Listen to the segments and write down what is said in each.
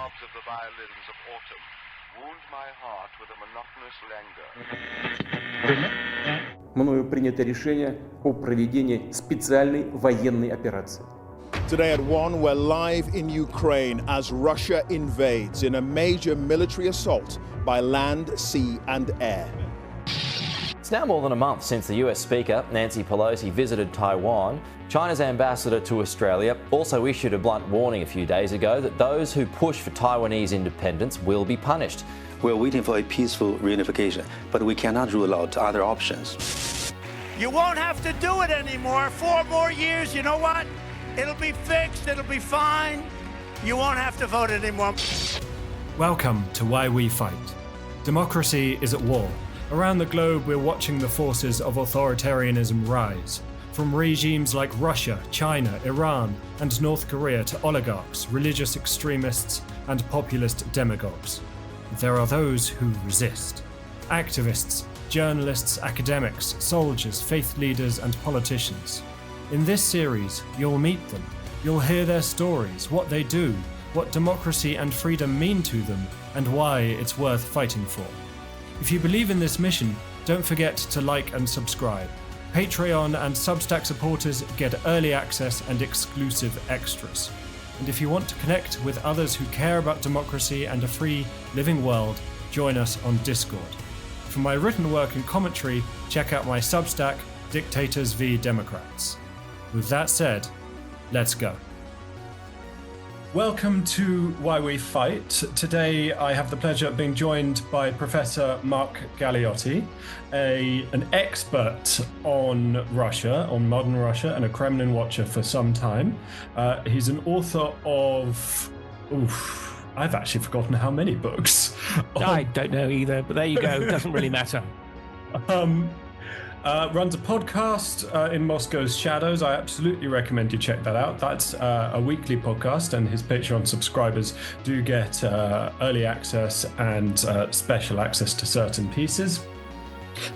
throbs of the violins of autumn wound my heart with a monotonous languor. Мною принято решение о проведении специальной военной операции. Today at 1, we're live in Ukraine as Russia invades in a major military assault by land, sea and air. It's now more than a month since the US Speaker, Nancy Pelosi, visited Taiwan. China's ambassador to Australia also issued a blunt warning a few days ago that those who push for Taiwanese independence will be punished. We're waiting for a peaceful reunification, but we cannot rule out other options. You won't have to do it anymore. 4 more years, you know what? It'll be fixed, it'll be fine. You won't have to vote anymore. Welcome to Why We Fight. Democracy is at war. Around the globe, we're watching the forces of authoritarianism rise. From regimes like Russia, China, Iran, and North Korea to oligarchs, religious extremists, and populist demagogues. There are those who resist. Activists, journalists, academics, soldiers, faith leaders, and politicians. In this series, you'll meet them. You'll hear their stories, what they do, what democracy and freedom mean to them, and why it's worth fighting for. If you believe in this mission, don't forget to like and subscribe. Patreon and Substack supporters get early access and exclusive extras. And if you want to connect with others who care about democracy and a free, living world, join us on Discord. For my written work and commentary, check out my Substack, Dictators v Democrats. With that said, let's go. Welcome to Why We Fight. Today I have the pleasure of being joined by Professor Mark Galeotti, an expert on Russia, on modern Russia, and a Kremlin watcher for some time. He's an author of, I've actually forgotten how many books. I don't know either, but there you go. It doesn't really matter. Runs a podcast in Moscow's Shadows. I absolutely recommend you check that out. That's a weekly podcast, and his Patreon subscribers do get early access and special access to certain pieces.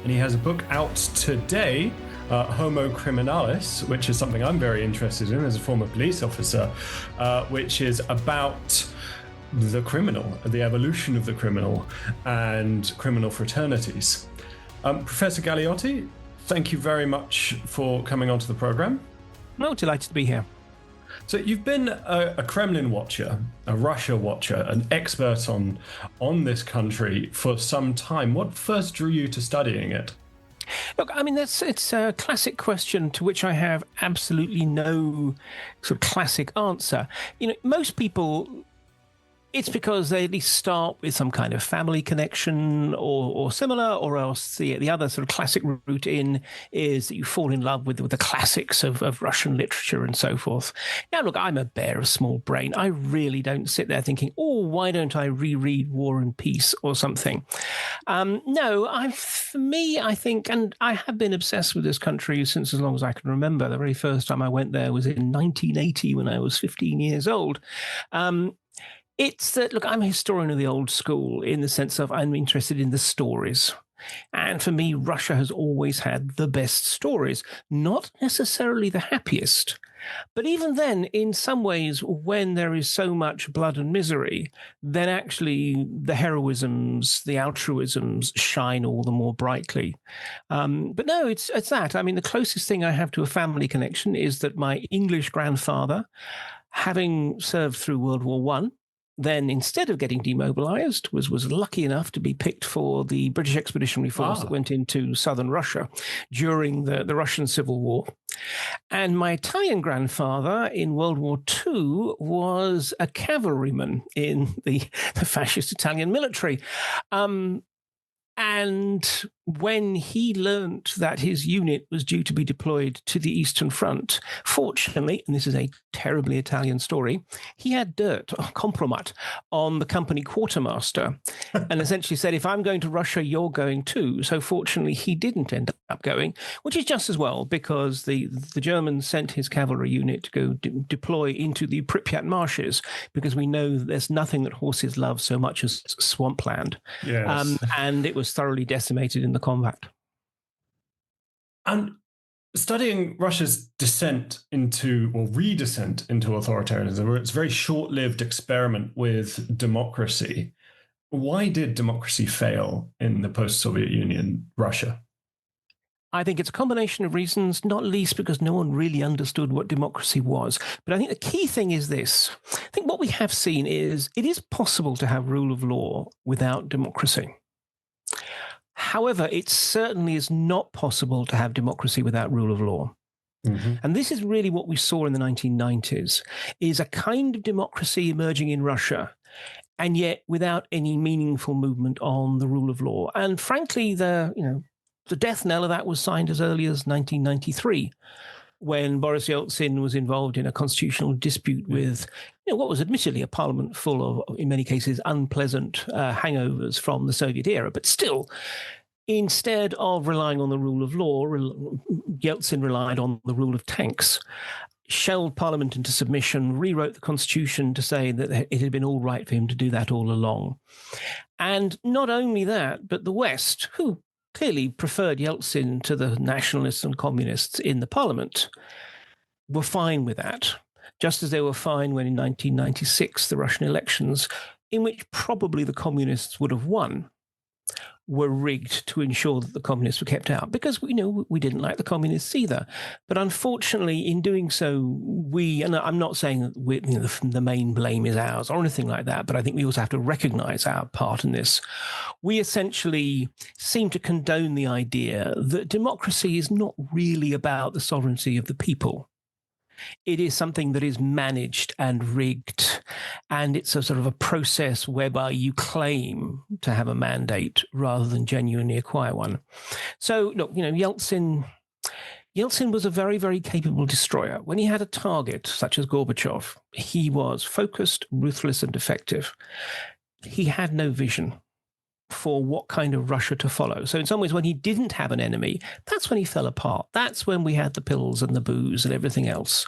And he has a book out today, Homo Criminalis, which is something I'm very interested in as a former police officer, which is about the criminal, the evolution of the criminal, and criminal fraternities. Professor Galeotti, thank you very much for coming onto the program. No, delighted to be here. So you've been a Kremlin watcher, a Russia watcher, an expert on this country for some time. What first drew you to studying it? Look, I mean, it's a classic question to which I have absolutely no sort of classic answer. You know, most people, it's because they at least start with some kind of family connection or similar, or else the other sort of classic route in is that you fall in love with the classics of Russian literature and so forth. Now, look, I'm a bear of small brain. I really don't sit there thinking, why don't I reread War and Peace or something? No, for me, I think, and I have been obsessed with this country since as long as I can remember. The very first time I went there was in 1980 when I was 15 years old. It's that, look, I'm a historian of the old school in the sense of I'm interested in the stories. And for me, Russia has always had the best stories, not necessarily the happiest. But even then, in some ways, when there is so much blood and misery, then actually the heroisms, the altruisms shine all the more brightly. But no, it's that. I mean, the closest thing I have to a family connection is that my English grandfather, having served through World War I, then instead of getting demobilized, was lucky enough to be picked for the British Expeditionary Force that went into southern Russia during the Russian Civil War. And my Italian grandfather in World War II was a cavalryman in the fascist Italian military. And when he learnt that his unit was due to be deployed to the Eastern Front, fortunately, and this is a terribly Italian story, he had dirt, compromat, on the company quartermaster and essentially said, if I'm going to Russia, you're going too. So fortunately, he didn't end up going, which is just as well, because the Germans sent his cavalry unit to go deploy into the Pripyat marshes, because we know that there's nothing that horses love so much as swampland. Yes. And it was thoroughly decimated in the combat. And Studying Russia's descent into, or redescent into authoritarianism, or its very short-lived experiment with democracy, why did democracy fail in the post-Soviet Union Russia? I think it's a combination of reasons, not least because no one really understood what democracy was. But I think the key thing is this. I think what we have seen is it is possible to have rule of law without democracy. However, it certainly is not possible to have democracy without rule of law. Mm-hmm. And this is really what we saw in the 1990s, is a kind of democracy emerging in Russia, and yet without any meaningful movement on the rule of law. And frankly, the death knell of that was signed as early as 1993, when Boris Yeltsin was involved in a constitutional dispute with what was admittedly a parliament full of, in many cases, unpleasant hangovers from the Soviet era. But still, instead of relying on the rule of law, Yeltsin relied on the rule of tanks, shelled parliament into submission, rewrote the constitution to say that it had been all right for him to do that all along. And not only that, but the West, who clearly preferred Yeltsin to the nationalists and communists in the parliament, were fine with that, just as they were fine when in 1996, the Russian elections, in which probably the communists would have won, were rigged to ensure that the communists were kept out, because we didn't like the communists either. But unfortunately, in doing so, and I'm not saying that the main blame is ours or anything like that, but I think we also have to recognize our part in this. We essentially seem to condone the idea that democracy is not really about the sovereignty of the people. It is something that is managed and rigged, and it's a sort of a process whereby you claim to have a mandate rather than genuinely acquire one. So, look, Yeltsin was a very, very capable destroyer. When he had a target, such as Gorbachev, he was focused, ruthless, and effective. He had no vision for what kind of Russia to follow. So in some ways, when he didn't have an enemy, that's when he fell apart. That's when we had the pills and the booze and everything else.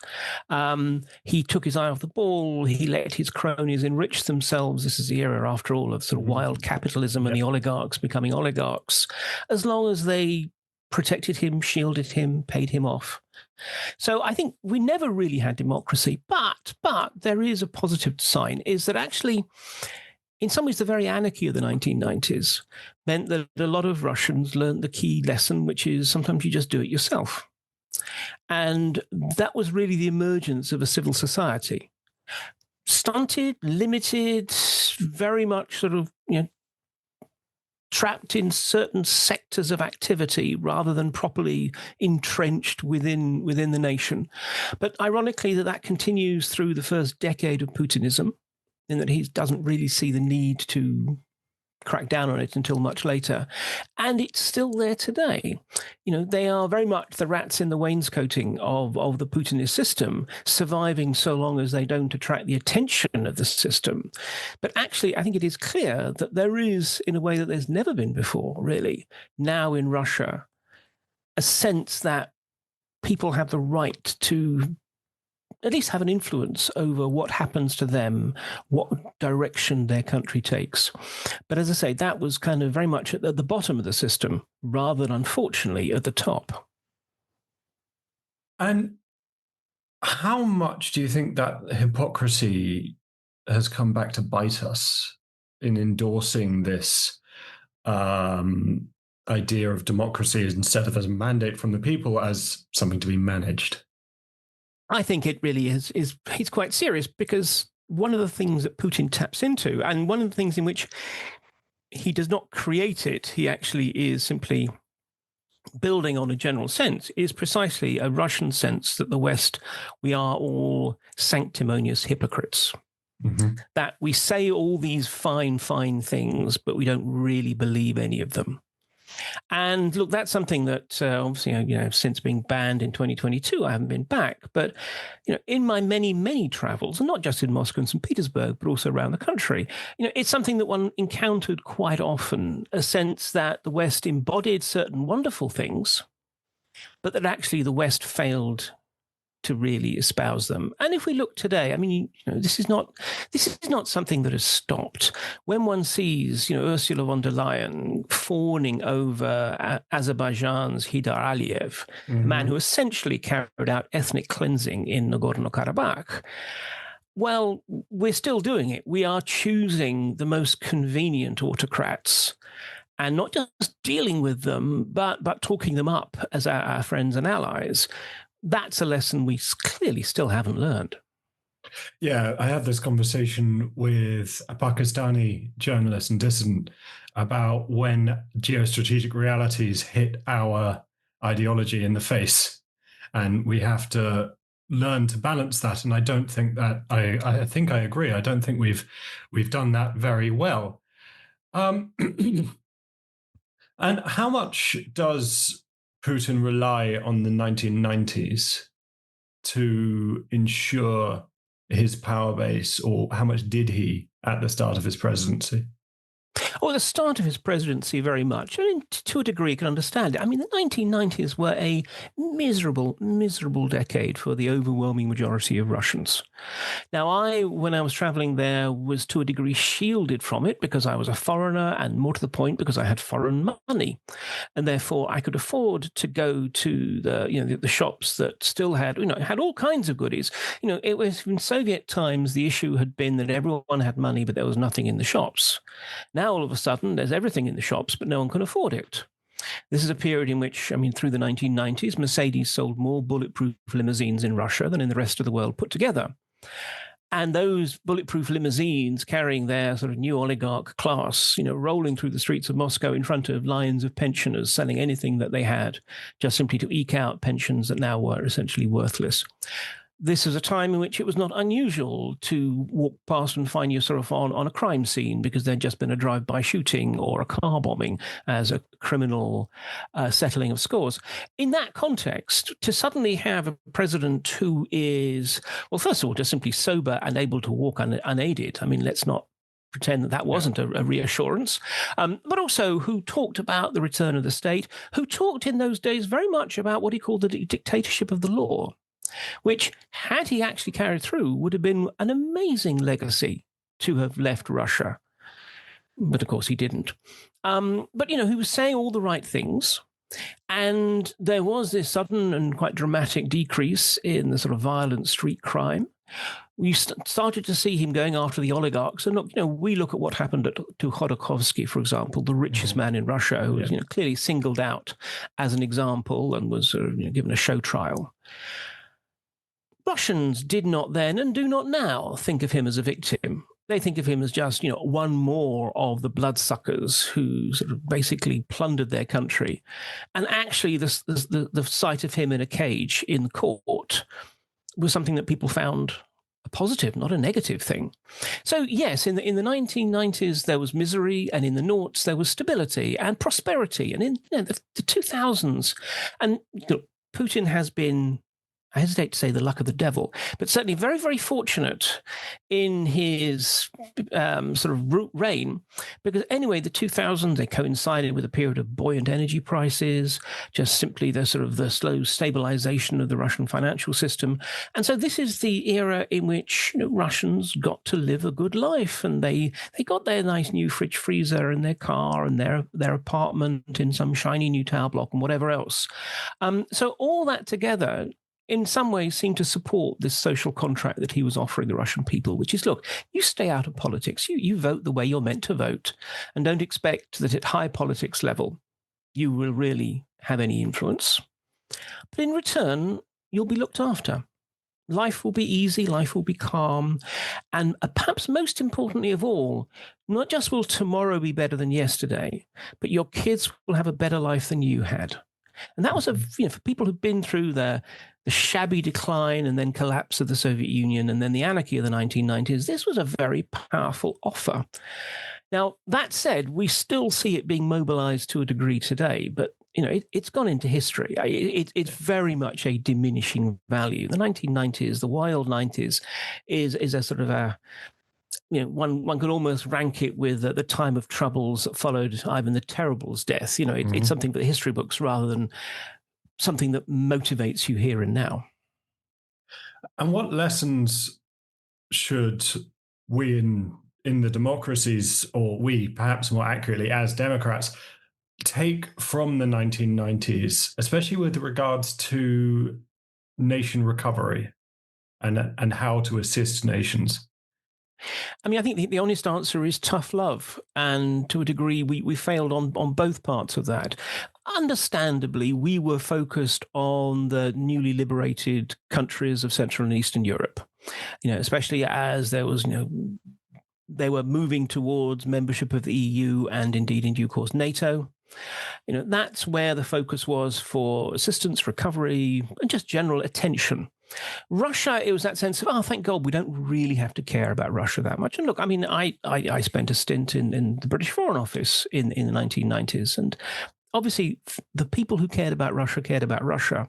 He took his eye off the ball. He let his cronies enrich themselves. This is the era, after all, of sort of wild capitalism and the oligarchs becoming oligarchs, as long as they protected him, shielded him, paid him off. So I think we never really had democracy. But there is a positive sign, is that actually, in some ways, the very anarchy of the 1990s meant that a lot of Russians learned the key lesson, which is sometimes you just do it yourself. And that was really the emergence of a civil society. Stunted, limited, very much sort of, trapped in certain sectors of activity rather than properly entrenched within the nation. But ironically, that continues through the first decade of Putinism, in that he doesn't really see the need to crack down on it until much later. And it's still there today. They are very much the rats in the wainscoting of the Putinist system, surviving so long as they don't attract the attention of the system. But actually, I think it is clear that there is, in a way that there's never been before, really, now in Russia, a sense that people have the right to at least have an influence over what happens to them, what direction their country takes. But as I say, that was kind of very much at the bottom of the system, rather than, unfortunately, at the top. And how much do you think that hypocrisy has come back to bite us in endorsing this idea of democracy instead of as a mandate from the people, as something to be managed? I think it really is it's quite serious, because one of the things that Putin taps into, and one of the things in which he does not create it, he actually is simply building on a general sense, is precisely a Russian sense that the West, we are all sanctimonious hypocrites. Mm-hmm. That we say all these fine things, but we don't really believe any of them. And look, that's something that obviously, since being banned in 2022, I haven't been back. But, in my many, many travels, and not just in Moscow and St. Petersburg, but also around the country, it's something that one encountered quite often, a sense that the West embodied certain wonderful things, but that actually the West failed to really espouse them. And if we look today, I mean, this is not something that has stopped. When one sees, Ursula von der Leyen fawning over Azerbaijan's Heydar Aliyev, a man who essentially carried out ethnic cleansing in Nagorno-Karabakh, well, we're still doing it. We are choosing the most convenient autocrats and not just dealing with them, but talking them up as our friends and allies. That's a lesson we clearly still haven't learned. Yeah, I had this conversation with a Pakistani journalist and dissident about when geostrategic realities hit our ideology in the face, and we have to learn to balance that. And I don't think that I think I agree. I don't think we've done that very well. And how much does Putin rely on the 1990s to ensure his power base, or how much did he at the start of his presidency? Well, the start of his presidency, very much. I mean, to a degree, you can understand it. I mean, the 1990s were a miserable, miserable decade for the overwhelming majority of Russians. Now, when I was traveling there, was to a degree shielded from it because I was a foreigner, and more to the point, because I had foreign money. And therefore, I could afford to go to the shops that still had, had all kinds of goodies. It was in Soviet times, the issue had been that everyone had money, but there was nothing in the shops. Now, all of a sudden, there's everything in the shops, but no one can afford it. This is a period in which, through the 1990s, Mercedes sold more bulletproof limousines in Russia than in the rest of the world put together. And those bulletproof limousines carrying their sort of new oligarch class, rolling through the streets of Moscow in front of lines of pensioners selling anything that they had, just simply to eke out pensions that now were essentially worthless. This is a time in which it was not unusual to walk past and find yourself on a crime scene because there'd just been a drive-by shooting or a car bombing as a criminal settling of scores. In that context, to suddenly have a president who is, well, first of all, just simply sober and able to walk unaided. I mean, let's not pretend that wasn't a reassurance, but also who talked about the return of the state, who talked in those days very much about what he called the dictatorship of the law, which, had he actually carried through, would have been an amazing legacy to have left Russia. But of course he didn't. But, he was saying all the right things. And there was this sudden and quite dramatic decrease in the sort of violent street crime. We started to see him going after the oligarchs. And look, we look at what happened to Khodorkovsky, for example, the richest man in Russia, who was clearly singled out as an example and was given a show trial. Russians did not then and do not now think of him as a victim. They think of him as just, one more of the bloodsuckers who sort of basically plundered their country. And actually, the sight of him in a cage in court was something that people found a positive, not a negative thing. So yes, in the 1990s, there was misery, and in the noughts, there was stability and prosperity. And in the 2000s, and Putin has been, I hesitate to say the luck of the devil, but certainly very, very fortunate in his sort of reign, because anyway, the 2000s, they coincided with a period of buoyant energy prices, just simply the slow stabilization of the Russian financial system. And so this is the era in which Russians got to live a good life, and they got their nice new fridge freezer and their car and their apartment in some shiny new tower block and whatever else. So all that together in some ways seemed to support this social contract that he was offering the Russian people, which is, look, you stay out of politics, you vote the way you're meant to vote, and don't expect that at high politics level you will really have any influence. But in return, you'll be looked after. Life will be easy, life will be calm, and perhaps most importantly of all, not just will tomorrow be better than yesterday, but your kids will have a better life than you had. And that was for people who've been through the shabby decline and then collapse of the Soviet Union and then the anarchy of the 1990s, this was a very powerful offer. Now, that said, we still see it being mobilized to a degree today, but it's gone into history. It's very much a diminishing value. The 1990s, the wild 90s, is a sort of a, one could almost rank it with the time of troubles that followed Ivan the Terrible's death. It's something for the history books rather than something that motivates you here and now. And what lessons should we in the democracies, or we perhaps more accurately as Democrats, take from the 1990s, especially with regards to nation recovery and how to assist nations? I mean, I think the honest answer is tough love. And to a degree, we failed on both parts of that. Understandably, we were focused on the newly liberated countries of Central and Eastern Europe, especially as there was, they were moving towards membership of the EU and indeed in due course NATO. That's where the focus was for assistance, recovery, and just general attention. Russia, it was that sense of, oh, thank God, we don't really have to care about Russia that much. And look, I mean, I spent a stint in the British Foreign Office in the 1990s. And obviously, the people who cared about Russia.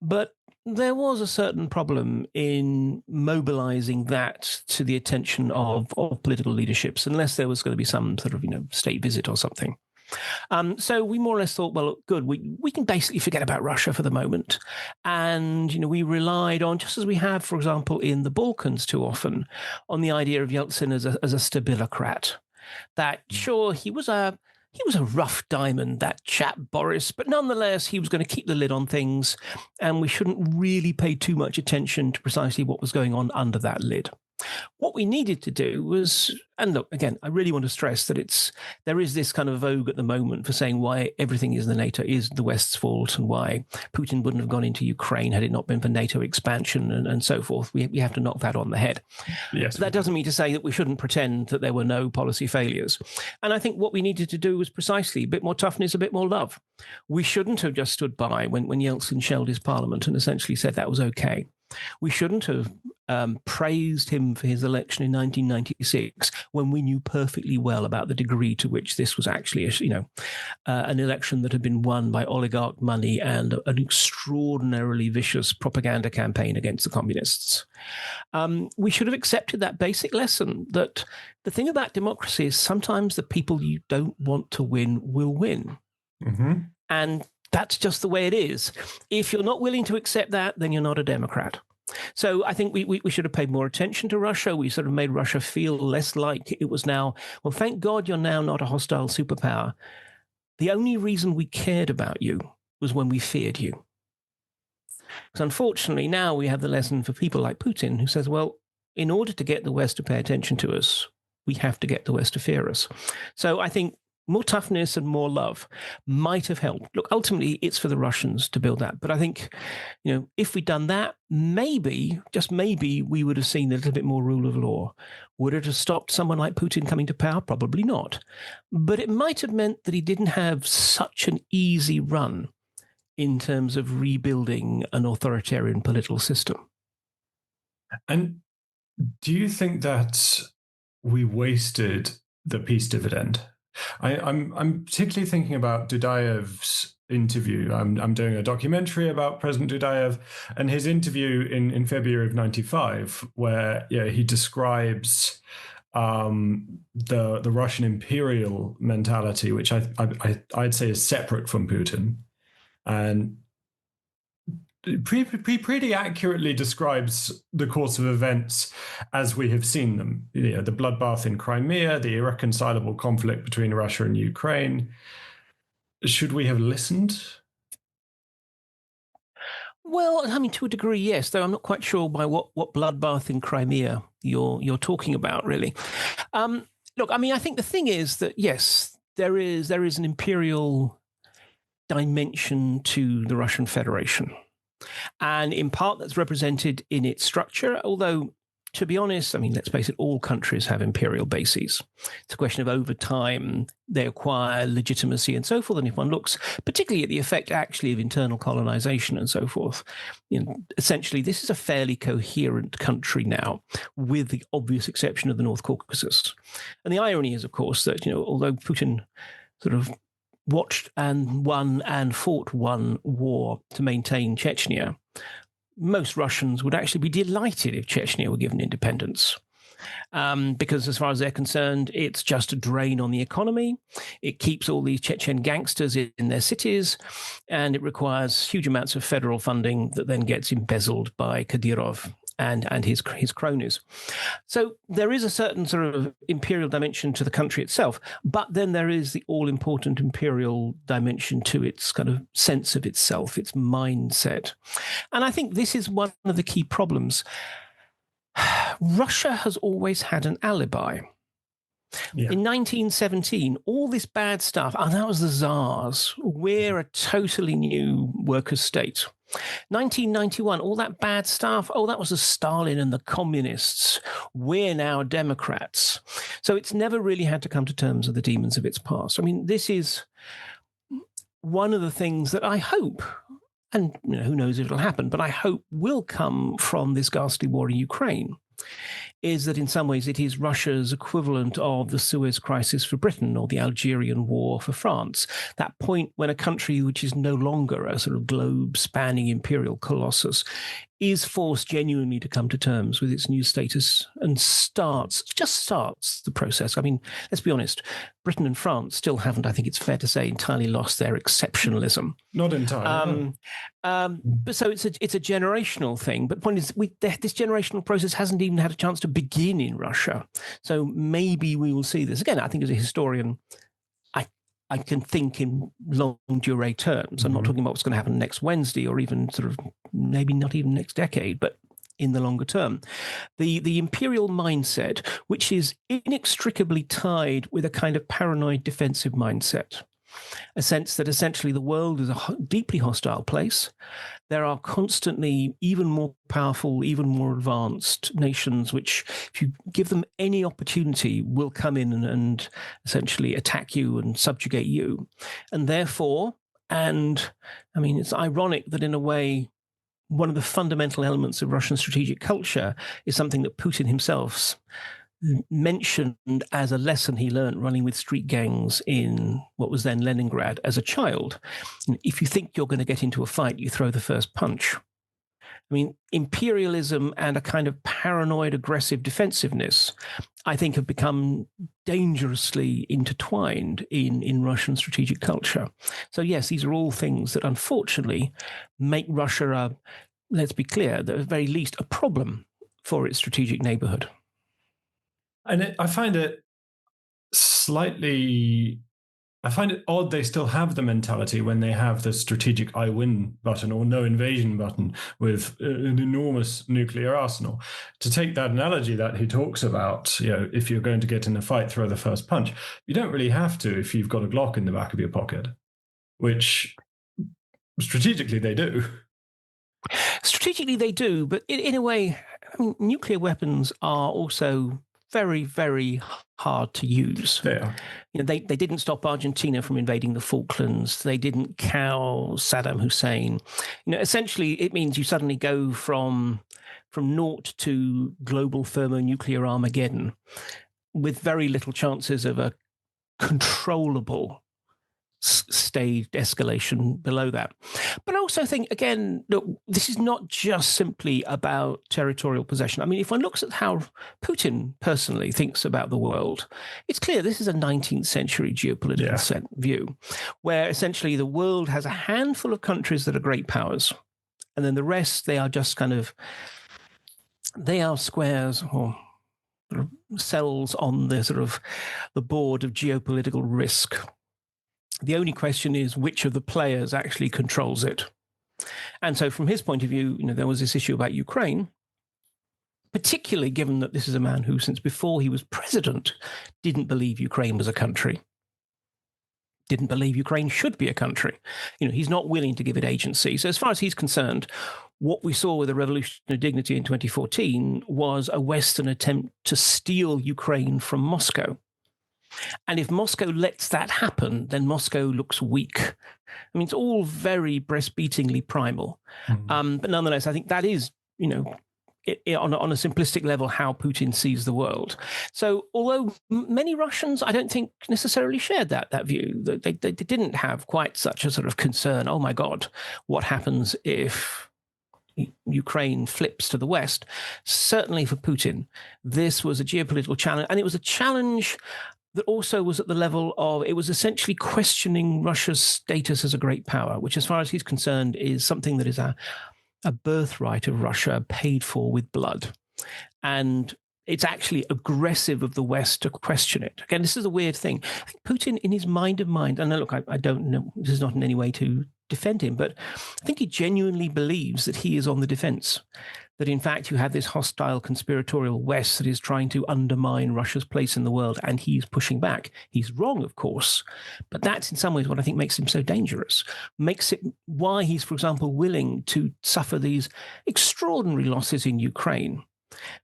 But there was a certain problem in mobilizing that to the attention of political leaderships, unless there was going to be some sort of, state visit or something. So we more or less thought, well, good, we can basically forget about Russia for the moment. And, we relied on, just as we have, for example, in the Balkans too often, on the idea of Yeltsin as a stabilicrat. That, sure, he was a rough diamond, that chap Boris, but nonetheless, he was going to keep the lid on things, and we shouldn't really pay too much attention to precisely what was going on under that lid. What we needed to do was, and look, again, I really want to stress that there is this kind of vogue at the moment for saying why everything is the NATO is the West's fault, and why Putin wouldn't have gone into Ukraine had it not been for NATO expansion and so forth. We have to knock that on the head. Yes. That doesn't mean to say that we shouldn't pretend that there were no policy failures. And I think what we needed to do was precisely a bit more toughness, a bit more love. We shouldn't have just stood by when Yeltsin shelled his parliament and essentially said that was okay. We shouldn't have praised him for his election in 1996 when we knew perfectly well about the degree to which this was actually, an election that had been won by oligarch money and an extraordinarily vicious propaganda campaign against the communists. We should have accepted that basic lesson that the thing about democracy is sometimes the people you don't want to win will win. Mm-hmm. And that's just the way it is. If you're not willing to accept that, then you're not a Democrat. So I think we should have paid more attention to Russia. We sort of made Russia feel less like it was now, well, thank God you're now not a hostile superpower. The only reason we cared about you was when we feared you. Because unfortunately, now we have the lesson for people like Putin who says, well, in order to get the West to pay attention to us, we have to get the West to fear us. So I think more toughness and more love might have helped. Look, ultimately, it's for the Russians to build that. But I think, if we'd done that, maybe, just maybe, we would have seen a little bit more rule of law. Would it have stopped someone like Putin coming to power? Probably not. But it might have meant that he didn't have such an easy run in terms of rebuilding an authoritarian political system. And do you think that we wasted the peace dividend? I'm particularly thinking about Dudayev's interview. I'm doing a documentary about President Dudayev and his interview in February of '95, where he describes the Russian imperial mentality, which I'd say is separate from Putin, and pretty accurately describes the course of events as we have seen them. The bloodbath in Crimea, the irreconcilable conflict between Russia and Ukraine. Should we have listened? Well, I mean, to a degree, yes, though I'm not quite sure by what bloodbath in Crimea you're talking about, really. Look, I mean, I think the thing is that, yes, there is an imperial dimension to the Russian Federation. And in part, that's represented in its structure, although, to be honest, I mean, let's face it, all countries have imperial bases. It's a question of over time, they acquire legitimacy and so forth. And if one looks particularly at the effect actually of internal colonization and so forth, essentially, this is a fairly coherent country now, with the obvious exception of the North Caucasus. And the irony is, of course, that, although Putin sort of watched and won and fought one war to maintain Chechnya, most Russians would actually be delighted if Chechnya were given independence. because as far as they're concerned, it's just a drain on the economy. It keeps all these Chechen gangsters in their cities, and it requires huge amounts of federal funding that then gets embezzled by Kadyrov and his cronies. So there is a certain sort of imperial dimension to the country itself, but then there is the all-important imperial dimension to its kind of sense of itself, its mindset. And I think this is one of the key problems. Russia has always had an alibi. Yeah. In 1917, all this bad stuff, that was the Tsars. We're a totally new workers' state. 1991, all that bad stuff, that was the Stalin and the communists. We're now Democrats. So it's never really had to come to terms with the demons of its past. I mean, this is one of the things that I hope, and who knows if it'll happen, but I hope will come from this ghastly war in Ukraine, is that in some ways it is Russia's equivalent of the Suez Crisis for Britain or the Algerian War for France. That point when a country which is no longer a sort of globe-spanning imperial colossus is forced genuinely to come to terms with its new status and starts the process. I mean, let's be honest, Britain and France still haven't, I think it's fair to say, entirely lost their exceptionalism. Not entirely. But so it's a generational thing. But the point is, this generational process hasn't even had a chance to begin in Russia. So maybe we will see this. Again, I think as a historian, I can think in long durée terms. I'm not talking about what's going to happen next Wednesday or even sort of maybe not even next decade, but in the longer term. The imperial mindset, which is inextricably tied with a kind of paranoid defensive mindset, a sense that essentially the world is a deeply hostile place. There are constantly even more powerful, even more advanced nations, which, if you give them any opportunity, will come in and essentially attack you and subjugate you. And therefore, and I mean, it's ironic that in a way, one of the fundamental elements of Russian strategic culture is something that Putin himself mentioned as a lesson he learned running with street gangs in what was then Leningrad as a child. If you think you're going to get into a fight, you throw the first punch. I mean, imperialism and a kind of paranoid, aggressive defensiveness, I think, have become dangerously intertwined in Russian strategic culture. So yes, these are all things that unfortunately make Russia, let's be clear, at the very least, a problem for its strategic neighborhood. And I find it odd they still have the mentality when they have the strategic I win button or no invasion button with an enormous nuclear arsenal. To take that analogy that he talks about, if you're going to get in a fight, throw the first punch. You don't really have to if you've got a Glock in the back of your pocket, which strategically they do. Strategically they do, but in a way, nuclear weapons are also very, very hard to use. They are. They didn't stop Argentina from invading the Falklands. They didn't cow Saddam Hussein. Essentially, it means you suddenly go from naught to global thermonuclear Armageddon with very little chances of a controllable staged escalation below that. But I also think, again, look, this is not just simply about territorial possession. I mean, if one looks at how Putin personally thinks about the world, it's clear this is a 19th century geopolitical view, where essentially the world has a handful of countries that are great powers, and then the rest, they are just they are squares or cells on the the board of geopolitical risk. The only question is which of the players actually controls it. And so from his point of view, there was this issue about Ukraine, particularly given that this is a man who, since before he was president, didn't believe Ukraine was a country, didn't believe Ukraine should be a country. He's not willing to give it agency. So as far as he's concerned, what we saw with the Revolution of Dignity in 2014 was a Western attempt to steal Ukraine from Moscow. And if Moscow lets that happen, then Moscow looks weak. I mean, it's all very breastbeatingly primal. But nonetheless, I think that is, on a simplistic level, how Putin sees the world. So although many Russians, I don't think necessarily shared that view, they didn't have quite such a sort of concern, oh my God, what happens if Ukraine flips to the West, certainly for Putin, this was a geopolitical challenge. And it was a challenge that also was at the level of, it was essentially questioning Russia's status as a great power, which as far as he's concerned is something that is a birthright of Russia paid for with blood. And it's actually aggressive of the West to question it. Again, this is a weird thing. I think Putin, in his mind of mind, and look, I don't know, this is not in any way to defend him, but I think he genuinely believes that he is on the defense, that in fact you have this hostile conspiratorial West that is trying to undermine Russia's place in the world, and he's pushing back. He's wrong, of course, but that's in some ways what I think makes him so dangerous, makes it why he's, for example, willing to suffer these extraordinary losses in Ukraine.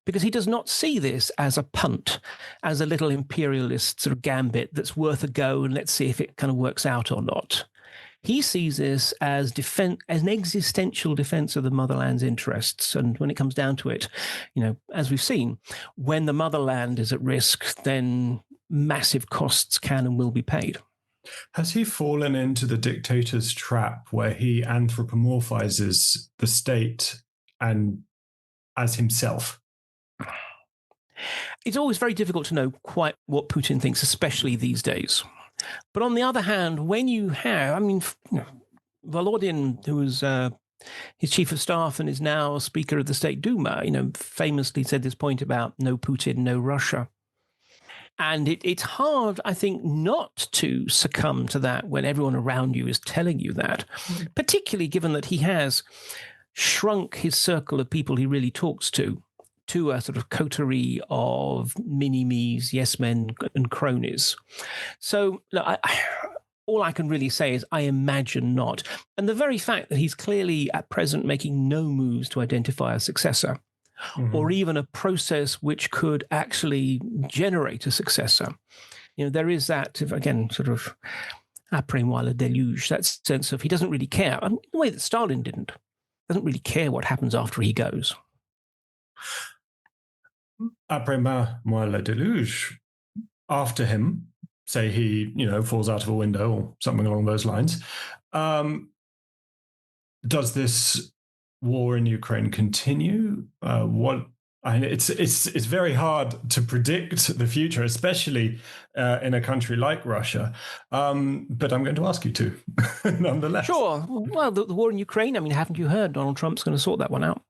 Because he does not see this as a punt, as a little imperialist sort of gambit that's worth a go and let's see if it kind of works out or not. He sees this as as an existential defense of the motherland's interests. And when it comes down to it, as we've seen, when the motherland is at risk, then massive costs can and will be paid. Has he fallen into the dictator's trap where he anthropomorphizes the state and as himself? It's always very difficult to know quite what Putin thinks, especially these days. But on the other hand, when you have, Volodin, who was his chief of staff and is now Speaker of the State Duma, famously said this point about no Putin, no Russia. And it's hard, I think, not to succumb to that when everyone around you is telling you that, particularly given that he has shrunk his circle of people he really talks to a sort of coterie of mini-me's, yes-men and cronies. So all I can really say is I imagine not. And the very fact that he's clearly at present making no moves to identify a successor, or even a process which could actually generate a successor. There is that, again, sort of après-moi le déluge, that sense of he doesn't really care. In the way that Stalin didn't. Doesn't really care what happens after he goes. Après-moi le déluge. After him, say he, falls out of a window or something along those lines. Does this war in Ukraine continue? It's very hard to predict the future, especially in a country like Russia. But I'm going to ask you to, nonetheless. Sure. Well, the war in Ukraine, haven't you heard Donald Trump's going to sort that one out?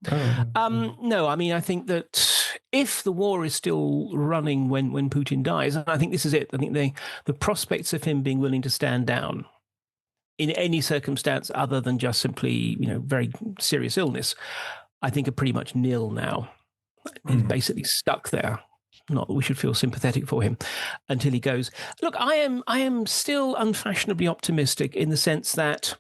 No, I think that if the war is still running when Putin dies, and I think this is it, I think the prospects of him being willing to stand down in any circumstance other than just simply, very serious illness, I think are pretty much nil now. He's basically stuck there. Not that we should feel sympathetic for him until he goes. Look, I am still unfashionably optimistic in the sense that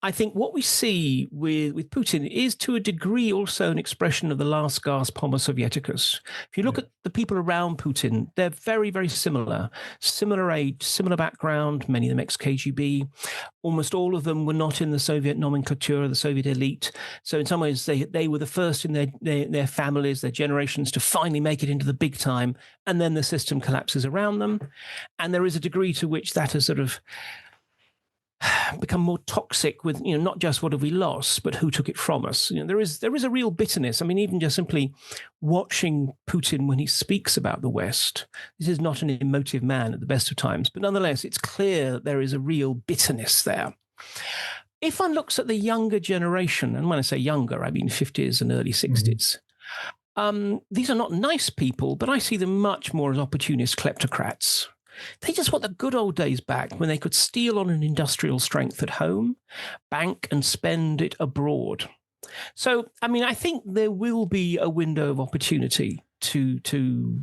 I think what we see with Putin is to a degree also an expression of the last gasp Homo Sovieticus. If you look at the people around Putin, they're very, very similar age, similar background, many of them ex-KGB. Almost all of them were not in the Soviet nomenclature, the Soviet elite. So in some ways, they were the first in their families, their generations to finally make it into the big time, and then the system collapses around them. And there is a degree to which that has sort of become more toxic with, not just what have we lost, but who took it from us. There is a real bitterness. Even just simply watching Putin when he speaks about the West, this is not an emotive man at the best of times, but nonetheless, it's clear that there is a real bitterness there. If one looks at the younger generation, and when I say younger, I mean 50s and early 60s, these are not nice people, but I see them much more as opportunist kleptocrats. They just want the good old days back when they could steal on an industrial strength at home, bank and spend it abroad. So, I think there will be a window of opportunity to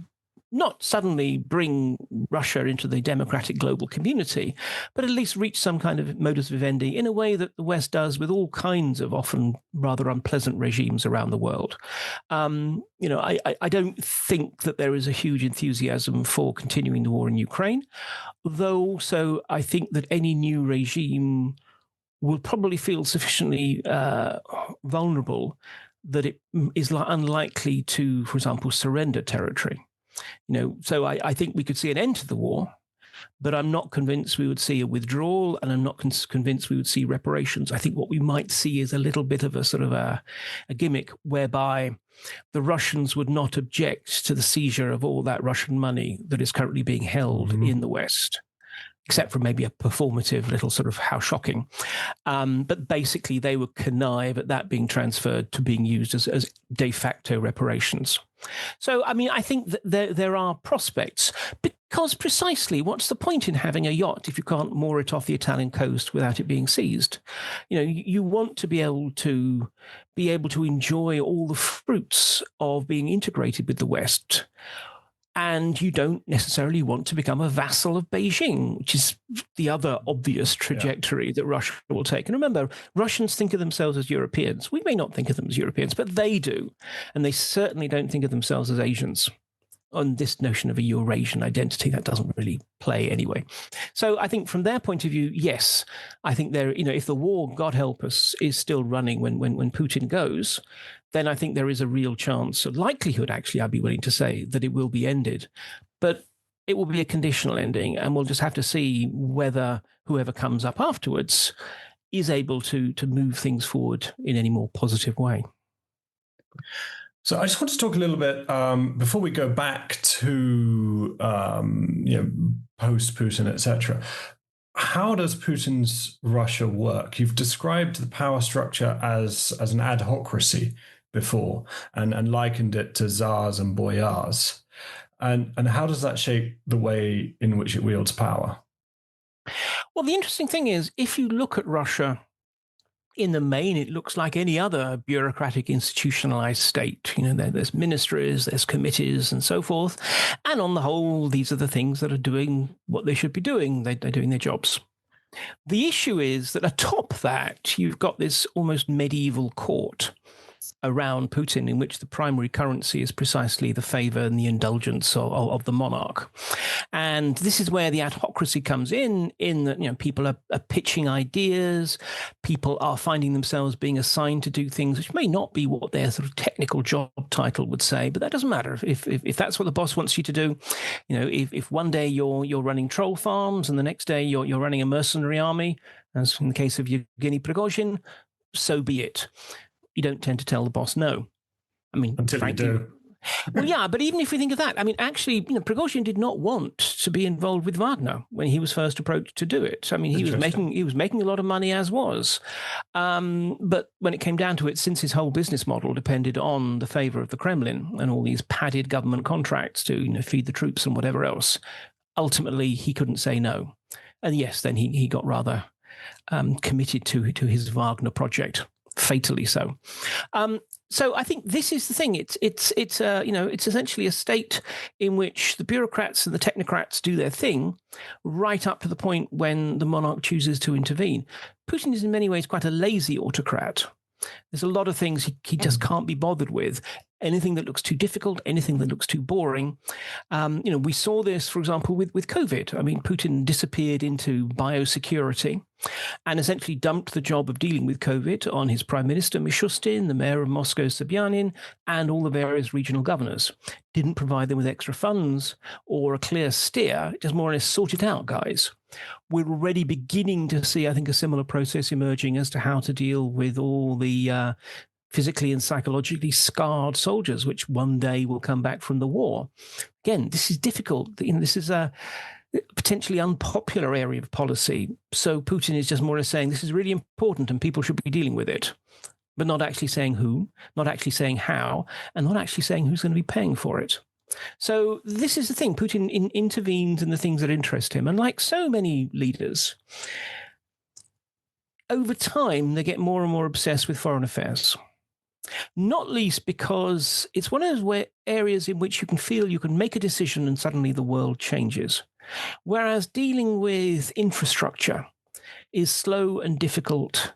not suddenly bring Russia into the democratic global community, but at least reach some kind of modus vivendi in a way that the West does with all kinds of often rather unpleasant regimes around the world. I don't think that there is a huge enthusiasm for continuing the war in Ukraine, though also I think that any new regime will probably feel sufficiently vulnerable that it is unlikely to, for example, surrender territory. So I think we could see an end to the war, but I'm not convinced we would see a withdrawal, and I'm not convinced we would see reparations. I think what we might see is a little bit of a sort of a gimmick whereby the Russians would not object to the seizure of all that Russian money that is currently being held in the West, except for maybe a performative little sort of how shocking. But basically, they would connive at that being transferred to being used as de facto reparations. So, I mean, I think that there are prospects, because precisely what's the point in having a yacht if you can't moor it off the Italian coast without it being seized? You know, you want to be able to enjoy all the fruits of being integrated with the West. And you don't necessarily want to become a vassal of Beijing, which is the other obvious trajectory that Russia will take. And remember, Russians think of themselves as Europeans. We may not think of them as Europeans, but they do. And they certainly don't think of themselves as Asians. On this notion of a Eurasian identity, that doesn't really play anyway. So I think from their point of view, yes, I think if the war, God help us, is still running when Putin goes, then I think there is a real chance, a likelihood, actually, I'd be willing to say, that it will be ended. But it will be a conditional ending, and we'll just have to see whether whoever comes up afterwards is able to move things forward in any more positive way. So I just want to talk a little bit before we go back to post-Putin, etc. How does Putin's Russia work? You've described the power structure as an adhocracy before, and likened it to czars and boyars. And how does that shape the way in which it wields power? Well, the interesting thing is, if you look at Russia, in the main, it looks like any other bureaucratic institutionalized state. You know, there's ministries, there's committees, and so forth. And on the whole, these are the things that are doing what they should be doing. They're doing their jobs. The issue is that atop that, you've got this almost medieval court around Putin, in which the primary currency is precisely the favor and the indulgence of the monarch. And this is where the adhocracy comes in that, people are pitching ideas, people are finding themselves being assigned to do things which may not be what their sort of technical job title would say, but that doesn't matter. If that's what the boss wants you to do, if one day you're running troll farms and the next day you're running a mercenary army, as in the case of Yevgeny Prigozhin, so be it. You don't tend to tell the boss no. I mean, until frankly, you do. Well, yeah, but even if we think of that, I mean, actually, Prigozhin did not want to be involved with Wagner when he was first approached to do it. I mean, he was making a lot of money, as was. But when it came down to it, since his whole business model depended on the favor of the Kremlin and all these padded government contracts to feed the troops and whatever else, ultimately he couldn't say no. And yes, then he got rather committed to his Wagner project. Fatally so. So I think this is the thing. It's essentially a state in which the bureaucrats and the technocrats do their thing, right up to the point when the monarch chooses to intervene. Putin is in many ways quite a lazy autocrat. There's a lot of things he just can't be bothered with. Anything that looks too difficult, anything that looks too boring. We saw this, for example, with COVID. I mean, Putin disappeared into biosecurity and essentially dumped the job of dealing with COVID on his prime minister, Mishustin, the mayor of Moscow, Sobyanin, and all the various regional governors. Didn't provide them with extra funds or a clear steer. Just more or less sort it out, guys. We're already beginning to see, I think, a similar process emerging as to how to deal with all the physically and psychologically scarred soldiers, which one day will come back from the war. Again, this is difficult. This is a potentially unpopular area of policy. So Putin is just more or less saying this is really important and people should be dealing with it, but not actually saying who, not actually saying how, and not actually saying who's going to be paying for it. So this is the thing. Putin intervenes in the things that interest him. And like so many leaders, over time, they get more and more obsessed with foreign affairs. Not least because it's one of those areas in which you can feel you can make a decision and suddenly the world changes. Whereas dealing with infrastructure is slow and difficult.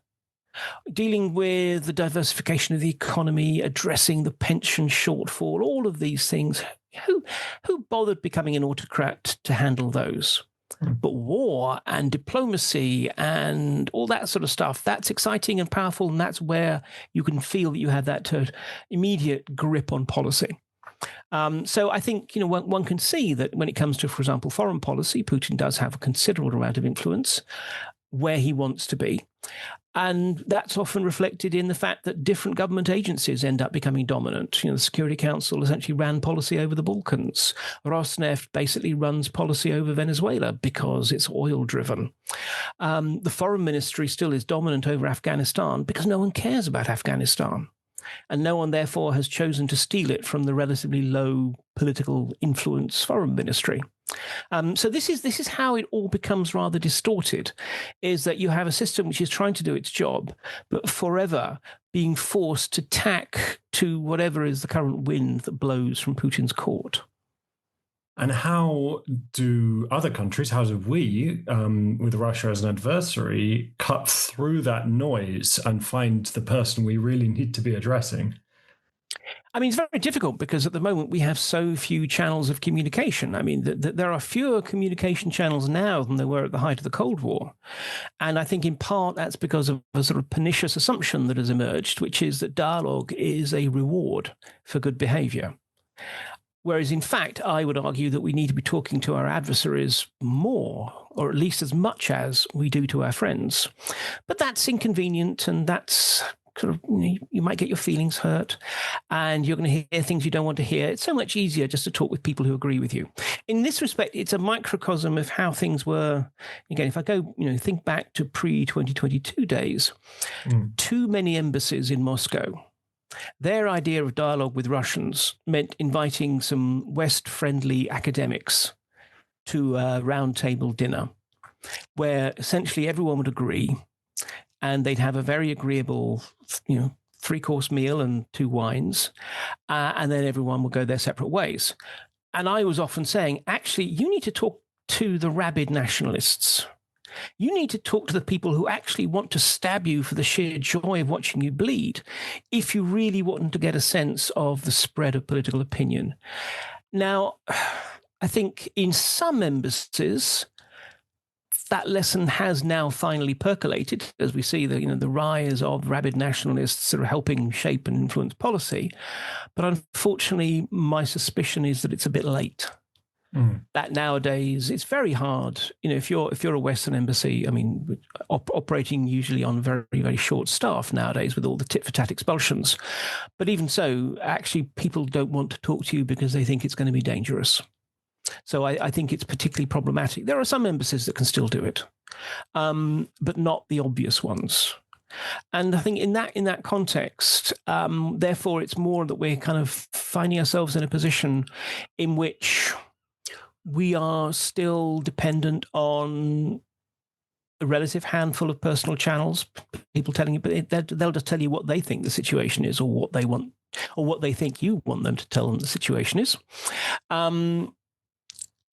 Dealing with the diversification of the economy, addressing the pension shortfall, all of these things, who bothered becoming an autocrat to handle those? But war and diplomacy and all that sort of stuff, that's exciting and powerful, and that's where you can feel that you have that immediate grip on policy. So I think one can see that when it comes to, for example, foreign policy, Putin does have a considerable amount of influence where he wants to be. And that's often reflected in the fact that different government agencies end up becoming dominant. The Security Council essentially ran policy over the Balkans. Rosneft basically runs policy over Venezuela because it's oil-driven. The Foreign Ministry still is dominant over Afghanistan because no one cares about Afghanistan. And no one, therefore, has chosen to steal it from the relatively low political influence foreign ministry. So this is how it all becomes rather distorted, is that you have a system which is trying to do its job, but forever being forced to tack to whatever is the current wind that blows from Putin's court. And how do other countries, how do we, with Russia as an adversary, cut through that noise and find the person we really need to be addressing? I mean, it's very difficult because at the moment we have so few channels of communication. I mean, there are fewer communication channels now than there were at the height of the Cold War. And I think in part that's because of a sort of pernicious assumption that has emerged, which is that dialogue is a reward for good behavior. Whereas, in fact, I would argue that we need to be talking to our adversaries more, or at least as much as we do to our friends. But that's inconvenient, and that's sort of, you might get your feelings hurt, and you're going to hear things you don't want to hear. It's so much easier just to talk with people who agree with you. In this respect, it's a microcosm of how things were. Again, if I go, think back to pre-2022 days, too many embassies in Moscow. Their idea of dialogue with Russians meant inviting some West-friendly academics to a round-table dinner where essentially everyone would agree and they'd have a very agreeable, three-course meal and 2 wines, and then everyone would go their separate ways. And I was often saying, actually, you need to talk to the rabid nationalists. You need to talk to the people who actually want to stab you for the sheer joy of watching you bleed, if you really want to get a sense of the spread of political opinion. Now, I think in some embassies, that lesson has now finally percolated, as we see the rise of rabid nationalists sort of helping shape and influence policy. But unfortunately, my suspicion is that it's a bit late. That nowadays it's very hard. If you're a Western embassy, I mean, operating usually on very, very short staff nowadays with all the tit-for-tat expulsions. But even so, actually, people don't want to talk to you because they think it's going to be dangerous. So I think it's particularly problematic. There are some embassies that can still do it, but not the obvious ones. And I think in that context, therefore, it's more that we're kind of finding ourselves in a position in which we are still dependent on a relative handful of personal channels, people telling you, but they'll just tell you what they think the situation is, or what they want, or what they think you want them to tell them the situation is.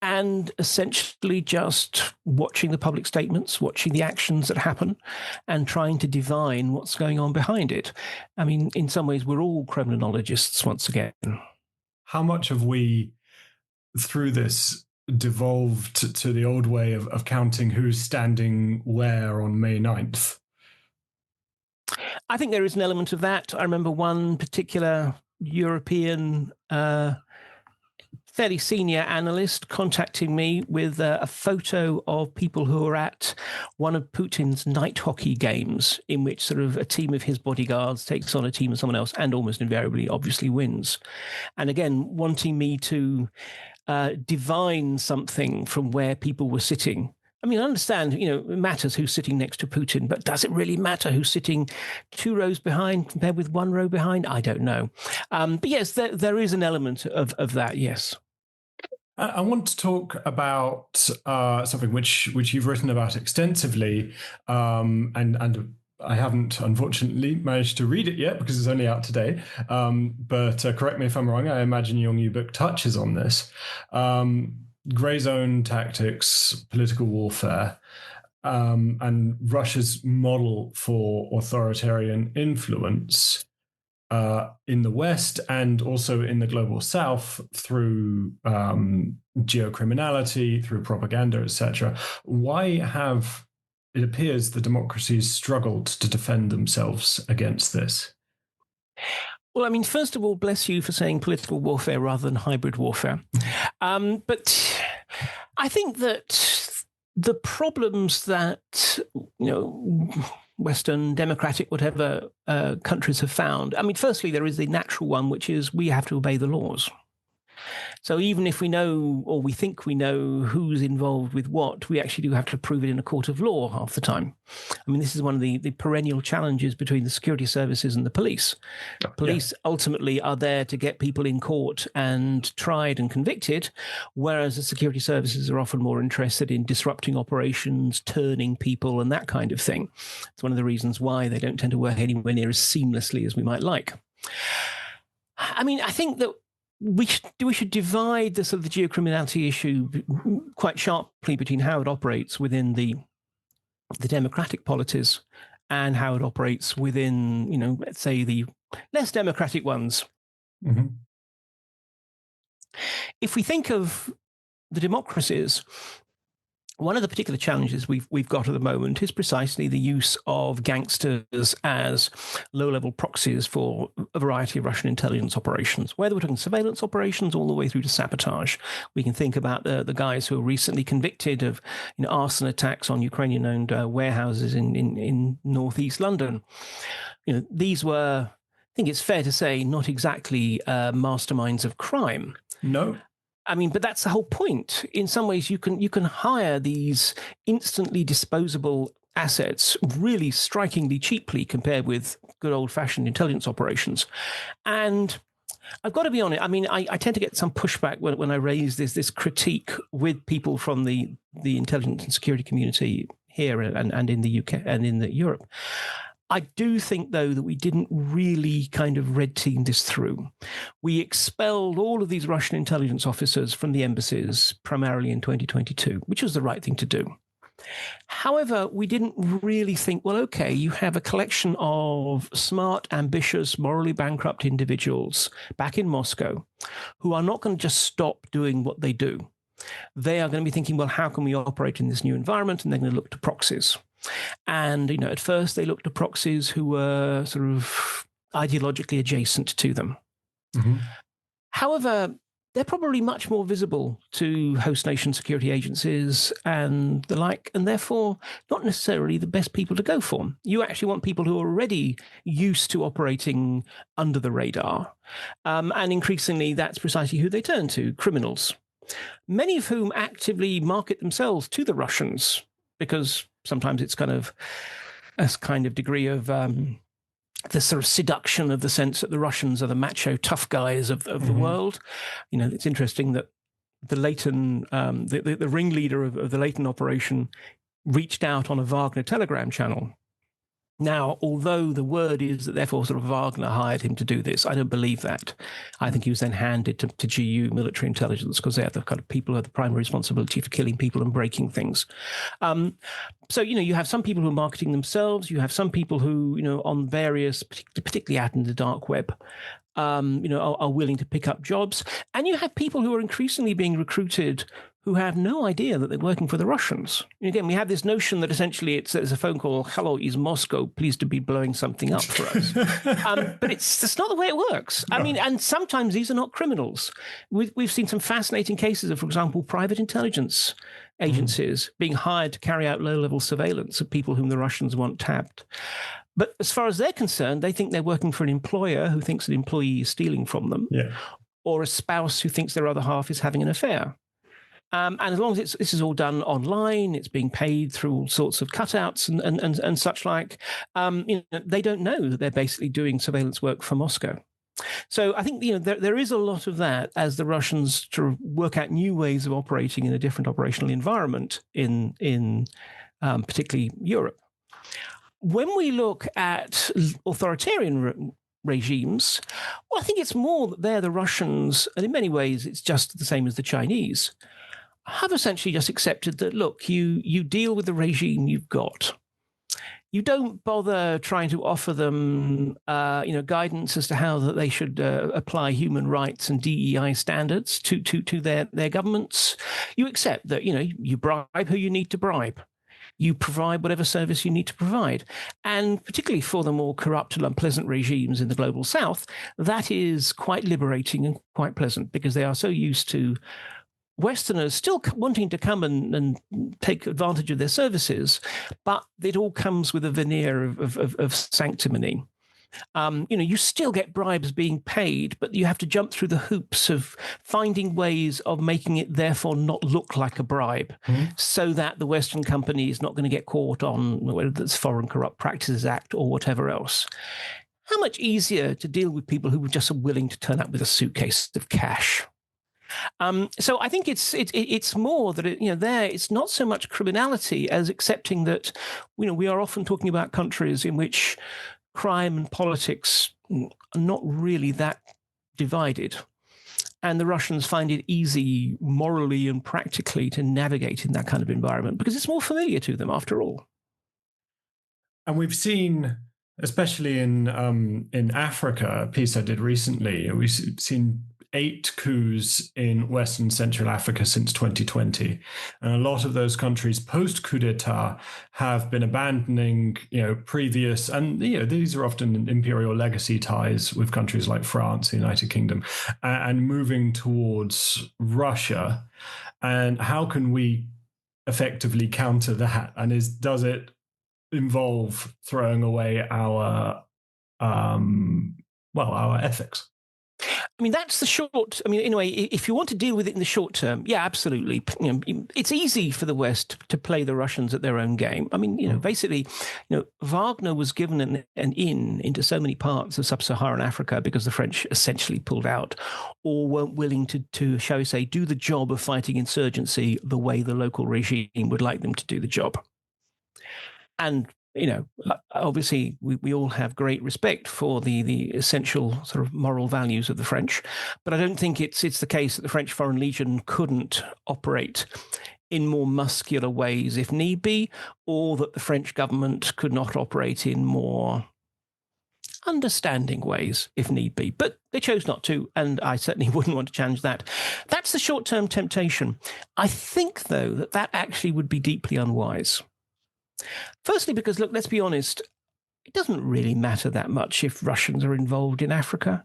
And essentially just watching the public statements, watching the actions that happen, and trying to divine what's going on behind it. I mean, in some ways, we're all criminologists once again. How much have we, through this, devolved to the old way of counting who's standing where on May 9th? I think there is an element of that. I remember one particular European fairly senior analyst contacting me with a photo of people who are at one of Putin's night hockey games, in which sort of a team of his bodyguards takes on a team of someone else and almost invariably obviously wins. And again, wanting me to divine something from where people were sitting. I mean, I understand, it matters who's sitting next to Putin, but does it really matter who's sitting 2 rows behind compared with 1 row behind? I don't know. But yes, there is an element of that, yes. I want to talk about something which you've written about extensively, and I haven't, unfortunately, managed to read it yet because it's only out today. But correct me if I'm wrong, I imagine your new book touches on this. Grey zone tactics, political warfare, and Russia's model for authoritarian influence in the West and also in the global South through geocriminality, through propaganda, etc. Why have, it appears, the democracies struggled to defend themselves against this? Well, I mean, first of all, bless you for saying political warfare rather than hybrid warfare. But I think that the problems that, Western, democratic, whatever countries have found, I mean, firstly, there is the natural one, which is we have to obey the laws. So even if we know, or we think we know, who's involved with what, we actually do have to prove it in a court of law half the time. I mean, this is one of the perennial challenges between the security services and the police. Police ultimately are there to get people in court and tried and convicted, whereas the security services are often more interested in disrupting operations, turning people, and that kind of thing. It's one of the reasons why they don't tend to work anywhere near as seamlessly as we might like. I mean, I think that we should divide the sort of the geocriminality issue quite sharply between how it operates within the democratic polities and how it operates within, let's say the less democratic ones. Mm-hmm. If we think of the democracies, one of the particular challenges we've got at the moment is precisely the use of gangsters as low-level proxies for a variety of Russian intelligence operations, whether we're talking surveillance operations all the way through to sabotage. We can think about the guys who were recently convicted of arson attacks on Ukrainian-owned warehouses in northeast London. These were, I think it's fair to say, not exactly masterminds of crime. No. I mean, but that's the whole point. In some ways, you can hire these instantly disposable assets really strikingly cheaply compared with good old-fashioned intelligence operations. And I've got to be honest, I mean, I tend to get some pushback when I raise this critique with people from the intelligence and security community here and in the UK and in Europe. I do think, though, that we didn't really kind of red team this through. We expelled all of these Russian intelligence officers from the embassies, primarily in 2022, which was the right thing to do. However, we didn't really think, well, okay, you have a collection of smart, ambitious, morally bankrupt individuals back in Moscow who are not going to just stop doing what they do. They are going to be thinking, well, how can we operate in this new environment? And they're going to look to proxies. And, at first they looked to proxies who were sort of ideologically adjacent to them. Mm-hmm. However, they're probably much more visible to host nation security agencies and the like, and therefore not necessarily the best people to go for. You actually want people who are already used to operating under the radar. And increasingly, that's precisely who they turn to, criminals, many of whom actively market themselves to the Russians, because sometimes it's kind of a kind of degree of the sort of seduction of the sense that the Russians are the macho tough guys of the world. It's interesting that the Leighton, the ringleader of the Leighton operation reached out on a Wagner Telegram channel. Now, although the word is that therefore sort of Wagner hired him to do this, I don't believe that. I think he was then handed to GU military intelligence because they're the kind of people who have the primary responsibility for killing people and breaking things. So, you have some people who are marketing themselves. You have some people who, on various, particularly out in the dark web, are willing to pick up jobs. And you have people who are increasingly being recruited who have no idea that they're working for the Russians. And again, we have this notion that essentially there's a phone call, hello, is Moscow pleased to be blowing something up for us? But that's not the way it works. No. I mean, and sometimes these are not criminals. We've seen some fascinating cases of, for example, private intelligence agencies being hired to carry out low-level surveillance of people whom the Russians want tapped. But as far as they're concerned, they think they're working for an employer who thinks an employee is stealing from them, or a spouse who thinks their other half is having an affair. And as long as this is all done online, it's being paid through all sorts of cutouts and such like, they don't know that they're basically doing surveillance work for Moscow. So I think there is a lot of that as the Russians sort of work out new ways of operating in a different operational environment in particularly Europe. When we look at authoritarian regimes, well, I think it's more that they're the Russians, and in many ways it's just the same as the Chinese, have essentially just accepted that, look, you deal with the regime you've got. You don't bother trying to offer them, guidance as to how that they should apply human rights and DEI standards to their governments. You accept that, you bribe who you need to bribe. you provide whatever service you need to provide. And particularly for the more corrupt and unpleasant regimes in the global south, that is quite liberating and quite pleasant, because they are so used to Westerners still wanting to come and take advantage of their services, but it all comes with a veneer of sanctimony. You still get bribes being paid, but you have to jump through the hoops of finding ways of making it therefore not look like a bribe, so that the Western company is not going to get caught on whether it's Foreign Corrupt Practices Act or whatever else. How much easier to deal with people who just are willing to turn up with a suitcase of cash. So I think it's more that it's not so much criminality as accepting that we are often talking about countries in which crime and politics are not really that divided, and the Russians find it easy morally and practically to navigate in that kind of environment because it's more familiar to them after all. And we've seen, especially in Africa, a piece I did recently, we've seen 8 coups in Western Central Africa since 2020. And a lot of those countries post-coup d'etat have been abandoning, previous, and, these are often Imperial Legacy ties with countries like France, the United Kingdom, and moving towards Russia. And how can we effectively counter that? And does it involve throwing away our ethics? I mean, that's the short. I mean, anyway, if you want to deal with it in the short term, yeah, absolutely. It's easy for the West to play the Russians at their own game. I mean, basically, Wagner was given an in into so many parts of sub-Saharan Africa because the French essentially pulled out or weren't willing to, shall we say, do the job of fighting insurgency the way the local regime would like them to do the job. And obviously, we all have great respect for the essential sort of moral values of the French, but I don't think it's the case that the French Foreign Legion couldn't operate in more muscular ways if need be, or that the French government could not operate in more understanding ways if need be. But they chose not to, and I certainly wouldn't want to challenge that. That's the short-term temptation. I think, though, that actually would be deeply unwise. Firstly, because, look, let's be honest, it doesn't really matter that much if Russians are involved in Africa.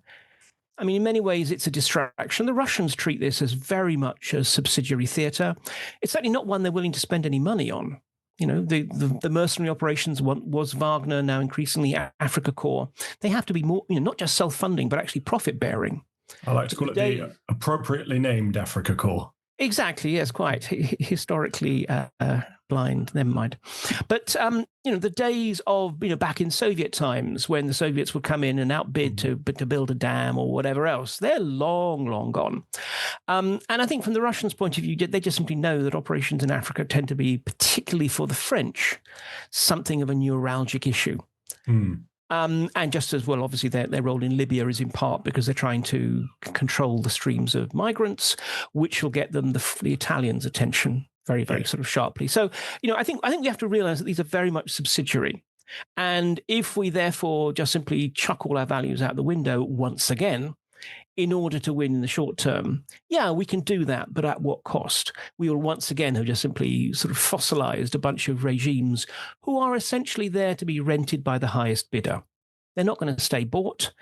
I mean, in many ways, it's a distraction. The Russians treat this as very much a subsidiary theatre. It's certainly not one they're willing to spend any money on. The mercenary operations was Wagner, now increasingly Africa Corps. They have to be more, not just self-funding, but actually profit-bearing. I like to call it the appropriately named Africa Corps. Exactly, yes, quite. Historically blind, never mind. But, the days of, back in Soviet times when the Soviets would come in and outbid to build a dam or whatever else, they're long, long gone. And I think from the Russians' point of view, they just simply know that operations in Africa tend to be, particularly for the French, something of a neuralgic issue. And just as well, obviously, their role in Libya is in part because they're trying to control the streams of migrants, which will get them the Italians' attention very, very sort of sharply. So, I think we have to realize that these are very much subsidiary. And if we therefore just simply chuck all our values out the window once again, in order to win in the short term, yeah, we can do that, but at what cost? We will once again have just simply sort of fossilized a bunch of regimes who are essentially there to be rented by the highest bidder. They're not going to stay bought.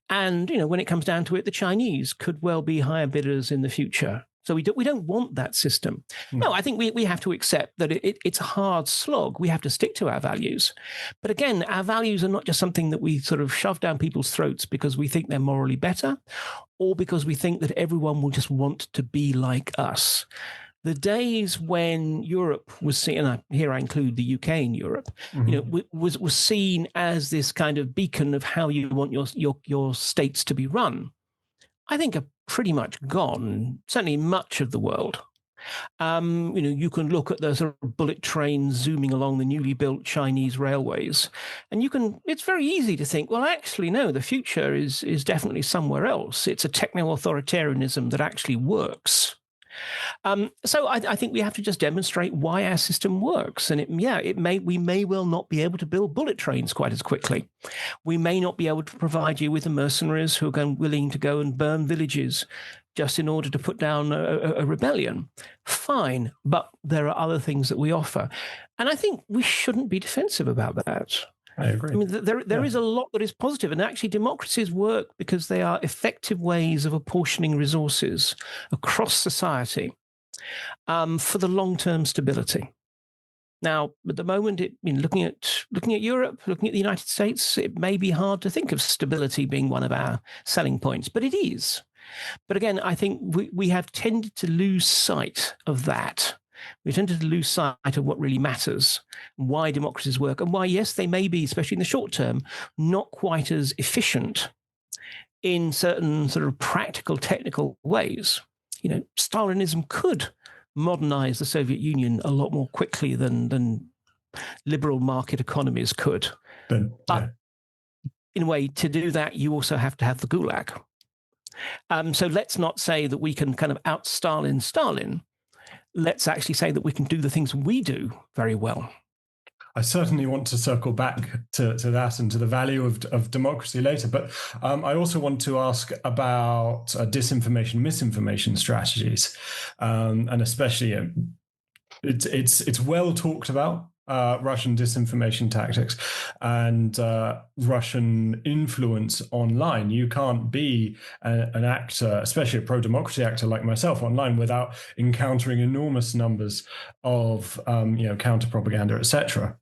And, when it comes down to it, the Chinese could well be higher bidders in the future. So we don't want that system. No, I think we have to accept that it's a hard slog. We have to stick to our values. But again, our values are not just something that we sort of shove down people's throats because we think they're morally better or because we think that everyone will just want to be like us. The days when Europe was seen, and here I include the UK in Europe, was seen as this kind of beacon of how you want your states to be run, I think are pretty much gone, certainly much of the world. You can look at the sort of bullet trains zooming along the newly built Chinese railways, and it's very easy to think, well, actually, no, the future is definitely somewhere else. It's a techno-authoritarianism that actually works. So I think we have to just demonstrate why our system works. And we may well not be able to build bullet trains quite as quickly. We may not be able to provide you with the mercenaries who are willing to go and burn villages just in order to put down a rebellion. Fine, but there are other things that we offer. And I think we shouldn't be defensive about that. I agree. I mean, there is a lot that is positive, and actually democracies work because they are effective ways of apportioning resources across society for the long-term stability. Now, at the moment, looking at Europe, looking at the United States, it may be hard to think of stability being one of our selling points, but it is. But again, I think we have tended to lose sight of that. We tended to lose sight of what really matters, why democracies work, and why, yes, they may be, especially in the short term, not quite as efficient in certain sort of practical, technical ways. Stalinism could modernize the Soviet Union a lot more quickly than liberal market economies could. But in a way, to do that, you also have to have the Gulag. So let's not say that we can kind of out-Stalin Stalin. Let's actually say that we can do the things we do very well. I certainly want to circle back to that and to the value of democracy later. But I also want to ask about disinformation, misinformation strategies, and especially it's well talked about. Russian disinformation tactics and Russian influence online. You can't be an actor, especially a pro-democracy actor like myself, online without encountering enormous numbers of counter-propaganda, etc.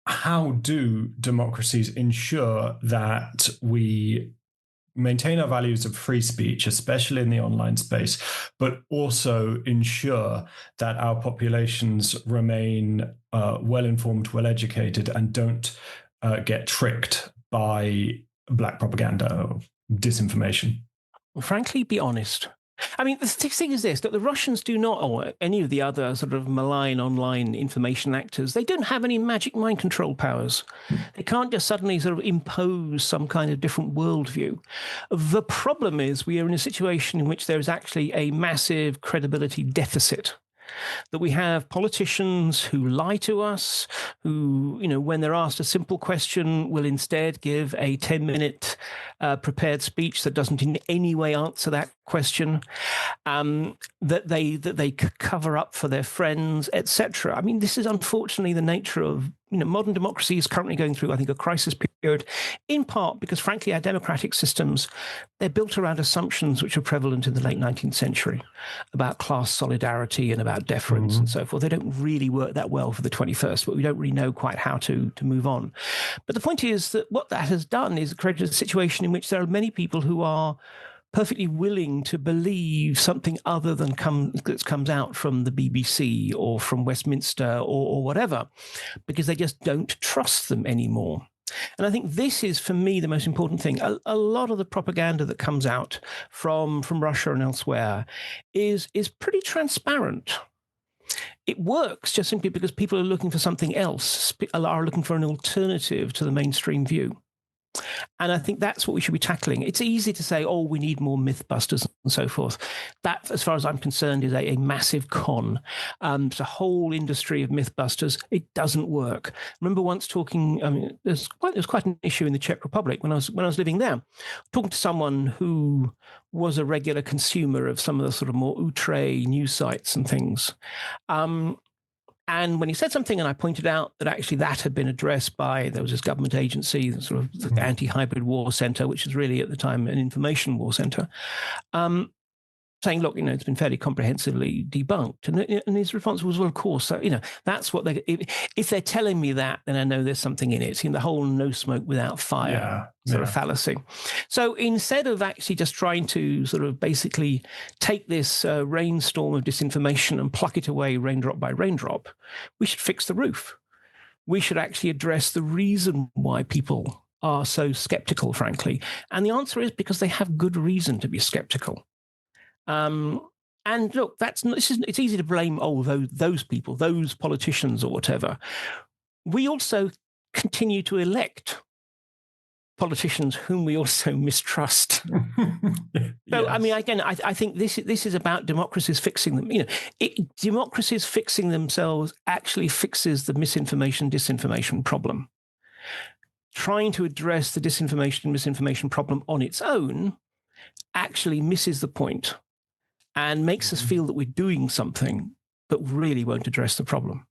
How do democracies ensure that we maintain our values of free speech, especially in the online space, but also ensure that our populations remain well-informed, well-educated, and don't get tricked by black propaganda or disinformation? Well, frankly, be honest. I mean, the thing is this, that the Russians do not, or any of the other sort of malign online information actors, they don't have any magic mind control powers. They can't just suddenly sort of impose some kind of different worldview. The problem is we are in a situation in which there is actually a massive credibility deficit. That we have politicians who lie to us, who, when they're asked a simple question, will instead give a 10-minute prepared speech that doesn't in any way answer that question, that they cover up for their friends, etc. I mean, this is unfortunately the nature of modern democracy is currently going through, I think, a crisis period, in part because, frankly, our democratic systems, they're built around assumptions which were prevalent in the late 19th century about class solidarity and about deference and so forth. They don't really work that well for the 21st, but we don't really know quite how to move on. But the point is that what that has done is created a situation in which there are many people who are perfectly willing to believe something other than that comes out from the BBC or from Westminster or whatever, because they just don't trust them anymore. And I think this is, for me, the most important thing. A lot of the propaganda that comes out from Russia and elsewhere is pretty transparent. It works just simply because people are looking for something else, are looking for an alternative to the mainstream view. And I think that's what we should be tackling. It's easy to say, oh, we need more mythbusters and so forth. That, as far as I'm concerned, is a massive con. It's a whole industry of mythbusters. It doesn't work. I remember once talking, there's quite an issue in the Czech Republic when I was living there, talking to someone who was a regular consumer of some of the sort of more outre news sites and things. And when he said something, and I pointed out that actually that had been addressed by, there was this government agency, the sort of the Anti-Hybrid War Centre, which was really at the time an information war centre, saying, look, it's been fairly comprehensively debunked. And his response was, well, of course, that's what if they're telling me that, then I know there's something in it. The whole no smoke without fire sort of fallacy. So instead of actually just trying to sort of basically take this rainstorm of disinformation and pluck it away raindrop by raindrop, we should fix the roof. We should actually address the reason why people are so skeptical, frankly. And the answer is because they have good reason to be skeptical. And look, it's easy to blame, those people, those politicians or whatever. We also continue to elect politicians whom we also mistrust. Yes. So, I mean, again, I think this is about democracies fixing them. Democracies fixing themselves actually fixes the misinformation problem. Trying to address the disinformation and misinformation problem on its own actually misses the point and makes us feel that we're doing something, but really won't address the problem.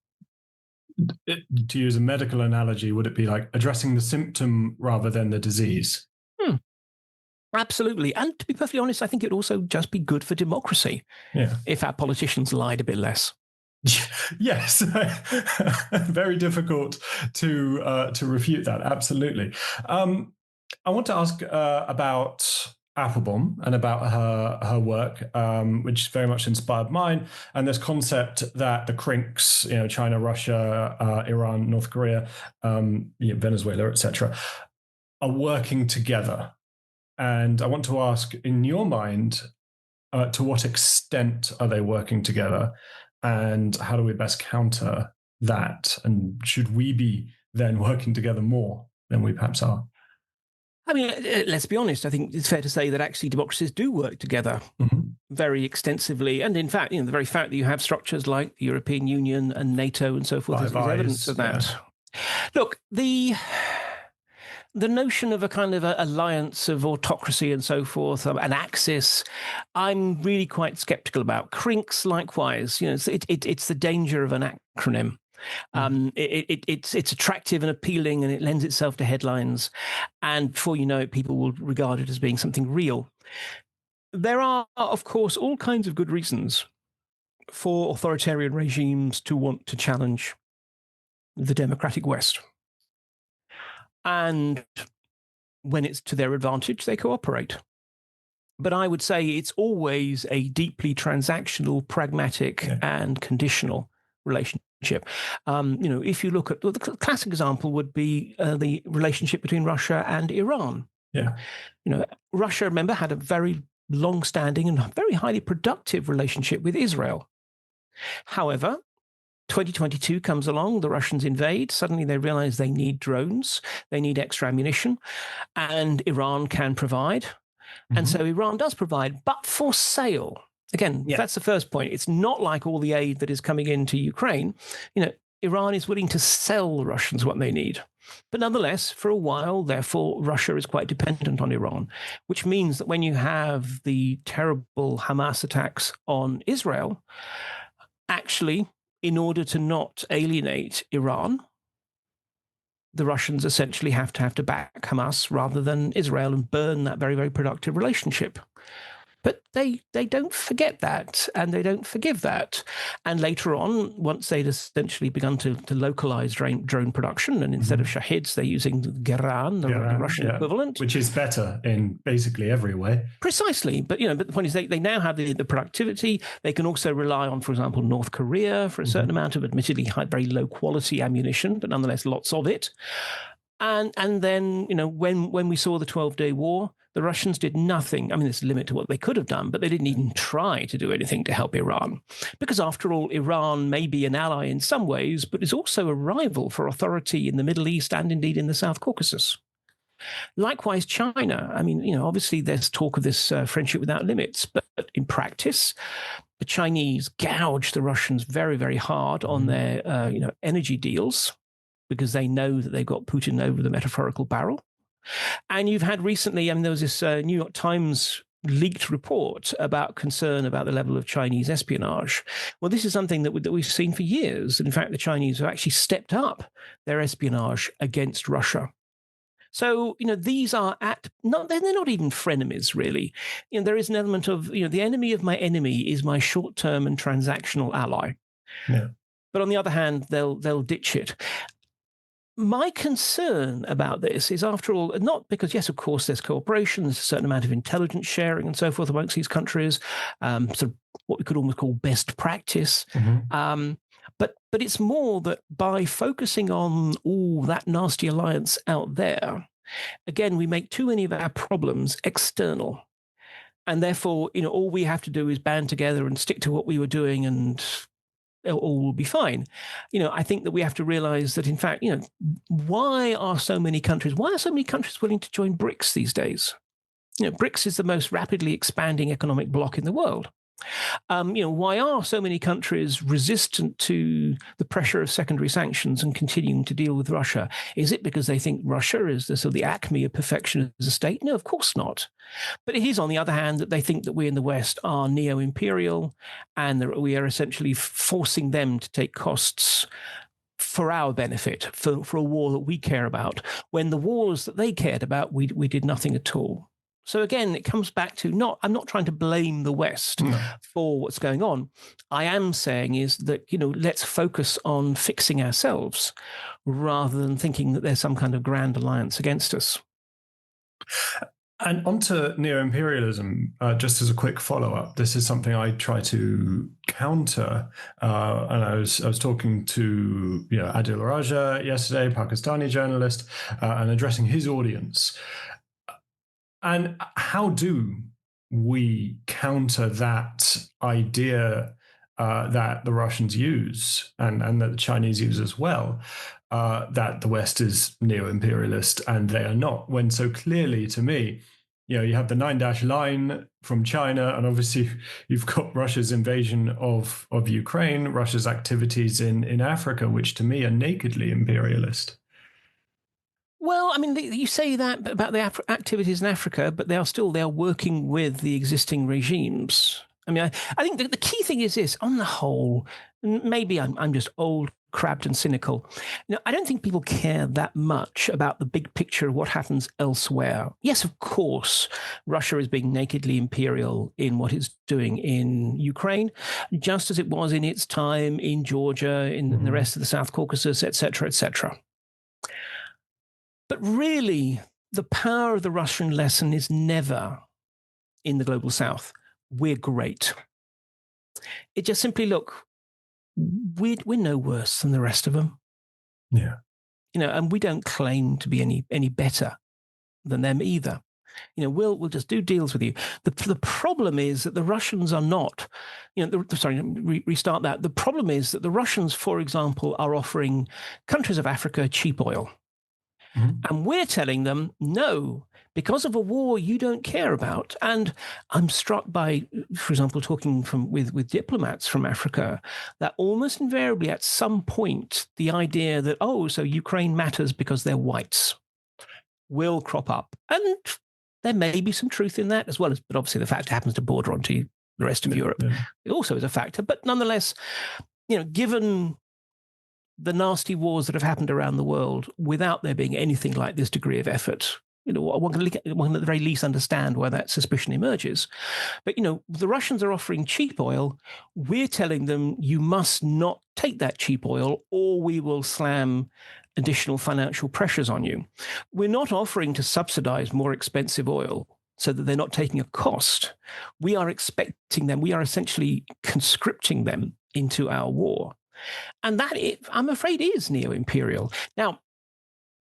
To use a medical analogy, would it be like addressing the symptom rather than the disease? Absolutely. And to be perfectly honest, I think it would also just be good for democracy if our politicians lied a bit less. Yes, very difficult to refute that. Absolutely. I want to ask about Applebaum and about her work, which very much inspired mine, and this concept that the CRINCs, China, Russia, Iran, North Korea, Venezuela, etc., are working together. And I want to ask, in your mind, to what extent are they working together, and how do we best counter that? And should we be then working together more than we perhaps are? I mean, let's be honest. I think it's fair to say that actually democracies do work together very extensively. And in fact, the very fact that you have structures like the European Union and NATO and so forth is evidence of that. Yeah. Look, the notion of a kind of alliance of autocracy and so forth, an axis, I'm really quite skeptical about. CRINCs, likewise, it's the danger of an acronym. It's attractive and appealing, and it lends itself to headlines. And before you know it, people will regard it as being something real. There are, of course, all kinds of good reasons for authoritarian regimes to want to challenge the democratic West. And when it's to their advantage, they cooperate. But I would say it's always a deeply transactional, pragmatic, and conditional relationship. If you look at the classic example would be the relationship between Russia and Iran. Yeah. Russia, remember, had a very long-standing and very highly productive relationship with Israel. However, 2022 comes along, the Russians invade, suddenly they realize they need drones, they need extra ammunition, and Iran can provide. And so Iran does provide, but for sale. Again, that's the first point. It's not like all the aid that is coming into Ukraine. Iran is willing to sell the Russians what they need. But nonetheless, for a while, therefore, Russia is quite dependent on Iran, which means that when you have the terrible Hamas attacks on Israel, actually, in order to not alienate Iran, the Russians essentially have to back Hamas rather than Israel and burn that very, very productive relationship. But they don't forget that, and they don't forgive that. And later on, once they'd essentially begun to localize drone production, and instead of Shahids, they're using Geran, the Russian equivalent. Which is better in basically every way. Precisely. But, but the point is they now have the productivity. They can also rely on, for example, North Korea for a certain amount of admittedly very low quality ammunition, but nonetheless lots of it. And then, when we saw the 12-day war, the Russians did nothing. I mean, there's a limit to what they could have done, but they didn't even try to do anything to help Iran. Because after all, Iran may be an ally in some ways, but is also a rival for authority in the Middle East and indeed in the South Caucasus. Likewise, China. I mean, obviously there's talk of this friendship without limits, but in practice, the Chinese gouge the Russians very, very hard on their, energy deals because they know that they've got Putin over the metaphorical barrel. And you've had recently, there was this New York Times leaked report about concern about the level of Chinese espionage. Well, this is something that we've seen for years. In fact, the Chinese have actually stepped up their espionage against Russia. So, these are they're not even frenemies, really. There is an element of, the enemy of my enemy is my short-term and transactional ally. Yeah. But on the other hand, they'll ditch it. My concern about this is, after all, not because, yes, of course, there's cooperation, there's a certain amount of intelligence sharing and so forth amongst these countries, sort of what we could almost call best practice. But it's more that by focusing on that nasty alliance out there, again, we make too many of our problems external. And therefore, all we have to do is band together and stick to what we were doing and all will be fine. I think that we have to realize that, in fact, why are so many countries willing to join BRICS these days? BRICS is the most rapidly expanding economic bloc in the world. Why are so many countries resistant to the pressure of secondary sanctions and continuing to deal with Russia? Is it because they think Russia is the acme of perfection as a state? No, of course not. But it is, on the other hand, that they think that we in the West are neo-imperial and that we are essentially forcing them to take costs for our benefit, for a war that we care about, when the wars that they cared about, we did nothing at all. So again, it comes back to I'm not trying to blame the West for what's going on. I am saying is that, let's focus on fixing ourselves rather than thinking that there's some kind of grand alliance against us. And onto neo-imperialism, just as a quick follow-up, this is something I try to counter. And I was talking to Adil Raja yesterday, Pakistani journalist, and addressing his audience. And how do we counter that idea that the Russians use and that the Chinese use as well, that the West is neo-imperialist and they are not, when so clearly to me, you have the 9-dash line from China, and obviously you've got Russia's invasion of Ukraine, Russia's activities in Africa, which to me are nakedly imperialist. Well, I mean, you say that about the activities in Africa, but they are working with the existing regimes. I mean, I think the key thing is this: on the whole, maybe I'm just old, crabbed, and cynical. I don't think people care that much about the big picture of what happens elsewhere. Yes, of course, Russia is being nakedly imperial in what it's doing in Ukraine, just as it was in its time in Georgia, in the rest of the South Caucasus, etc., etc. But really, the power of the Russian lesson is never in the global South. We're great. It just simply, look, we're no worse than the rest of them. Yeah. And we don't claim to be any better than them either. We'll just do deals with you. The problem is that the Russians are not, restart that. The problem is that the Russians, for example, are offering countries of Africa cheap oil. And we're telling them, no, because of a war you don't care about. And I'm struck by, for example, talking with diplomats from Africa, that almost invariably at some point, the idea that, so Ukraine matters because they're whites will crop up. And there may be some truth in that, as well as, but obviously the fact it happens to border onto the rest of Europe. It also is a factor. But nonetheless, given the nasty wars that have happened around the world without there being anything like this degree of effort, one can at the very least understand why that suspicion emerges. But, the Russians are offering cheap oil. We're telling them you must not take that cheap oil or we will slam additional financial pressures on you. We're not offering to subsidize more expensive oil so that they're not taking a cost. We are expecting them, we are essentially conscripting them into our war. And that, I'm afraid, is neo-imperial. Now,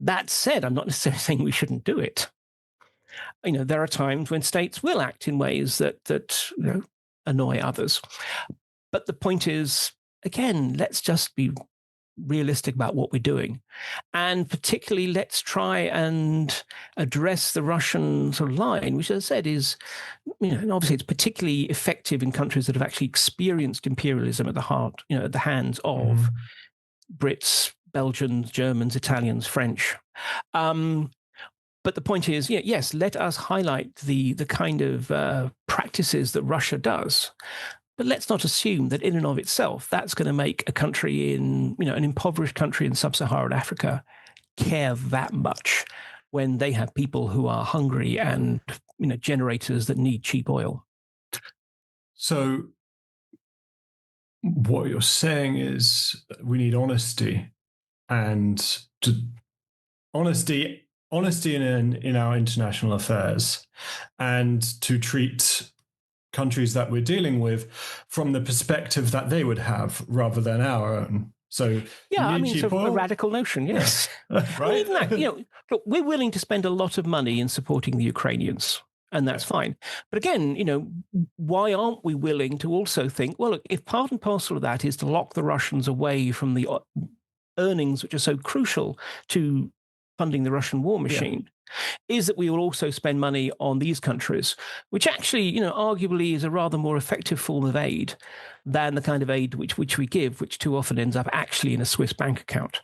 that said, I'm not necessarily saying we shouldn't do it. There are times when states will act in ways that annoy others. But the point is, again, let's just be realistic about what we're doing. And particularly, let's try and address the Russian sort of line, which, as I said, is, obviously it's particularly effective in countries that have actually experienced imperialism at the hands of Brits, Belgians, Germans, Italians, French. But the point is, yes, let us highlight the kind of practices that Russia does. But let's not assume that in and of itself, that's going to make a country an impoverished country in sub-Saharan Africa care that much when they have people who are hungry and, generators that need cheap oil. So what you're saying is we need honesty and honesty in our international affairs, and to treat countries that we're dealing with from the perspective that they would have rather than our own. So sort of a radical notion, yes. Right. Well, even that, look, we're willing to spend a lot of money in supporting the Ukrainians, and that's fine. But again, why aren't we willing to also think, well, look, if part and parcel of that is to lock the Russians away from the earnings which are so crucial to funding the Russian war machine, is that we will also spend money on these countries, which actually, arguably is a rather more effective form of aid than the kind of aid which we give, which too often ends up actually in a Swiss bank account.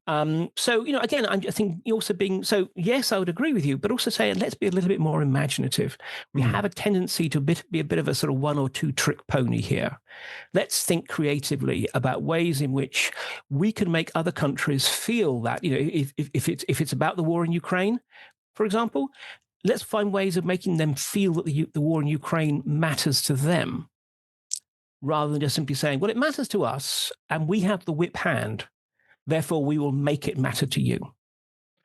So, again, I think also so yes, I would agree with you, but also say, let's be a little bit more imaginative. We have a tendency to be a bit of a sort of one or two trick pony here. Let's think creatively about ways in which we can make other countries feel that, if it's about the war in Ukraine, for example, let's find ways of making them feel that the war in Ukraine matters to them, rather than just simply saying, well, it matters to us and we have the whip hand. Therefore, we will make it matter to you,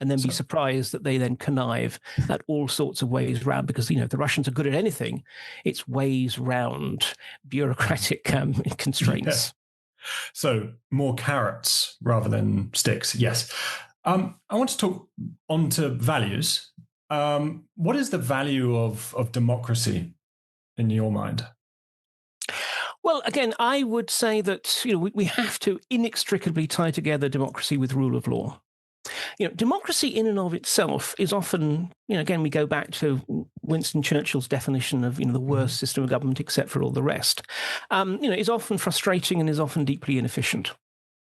and then be surprised that they then connive at all sorts of ways round, because, if the Russians are good at anything, it's ways round bureaucratic constraints. Yeah. So more carrots rather than sticks, yes. I want to talk on to values. What is the value of democracy in your mind? Well, again, I would say that we have to inextricably tie together democracy with rule of law. Democracy in and of itself is often, again, we go back to Winston Churchill's definition of, the worst system of government except for all the rest, is often frustrating and is often deeply inefficient.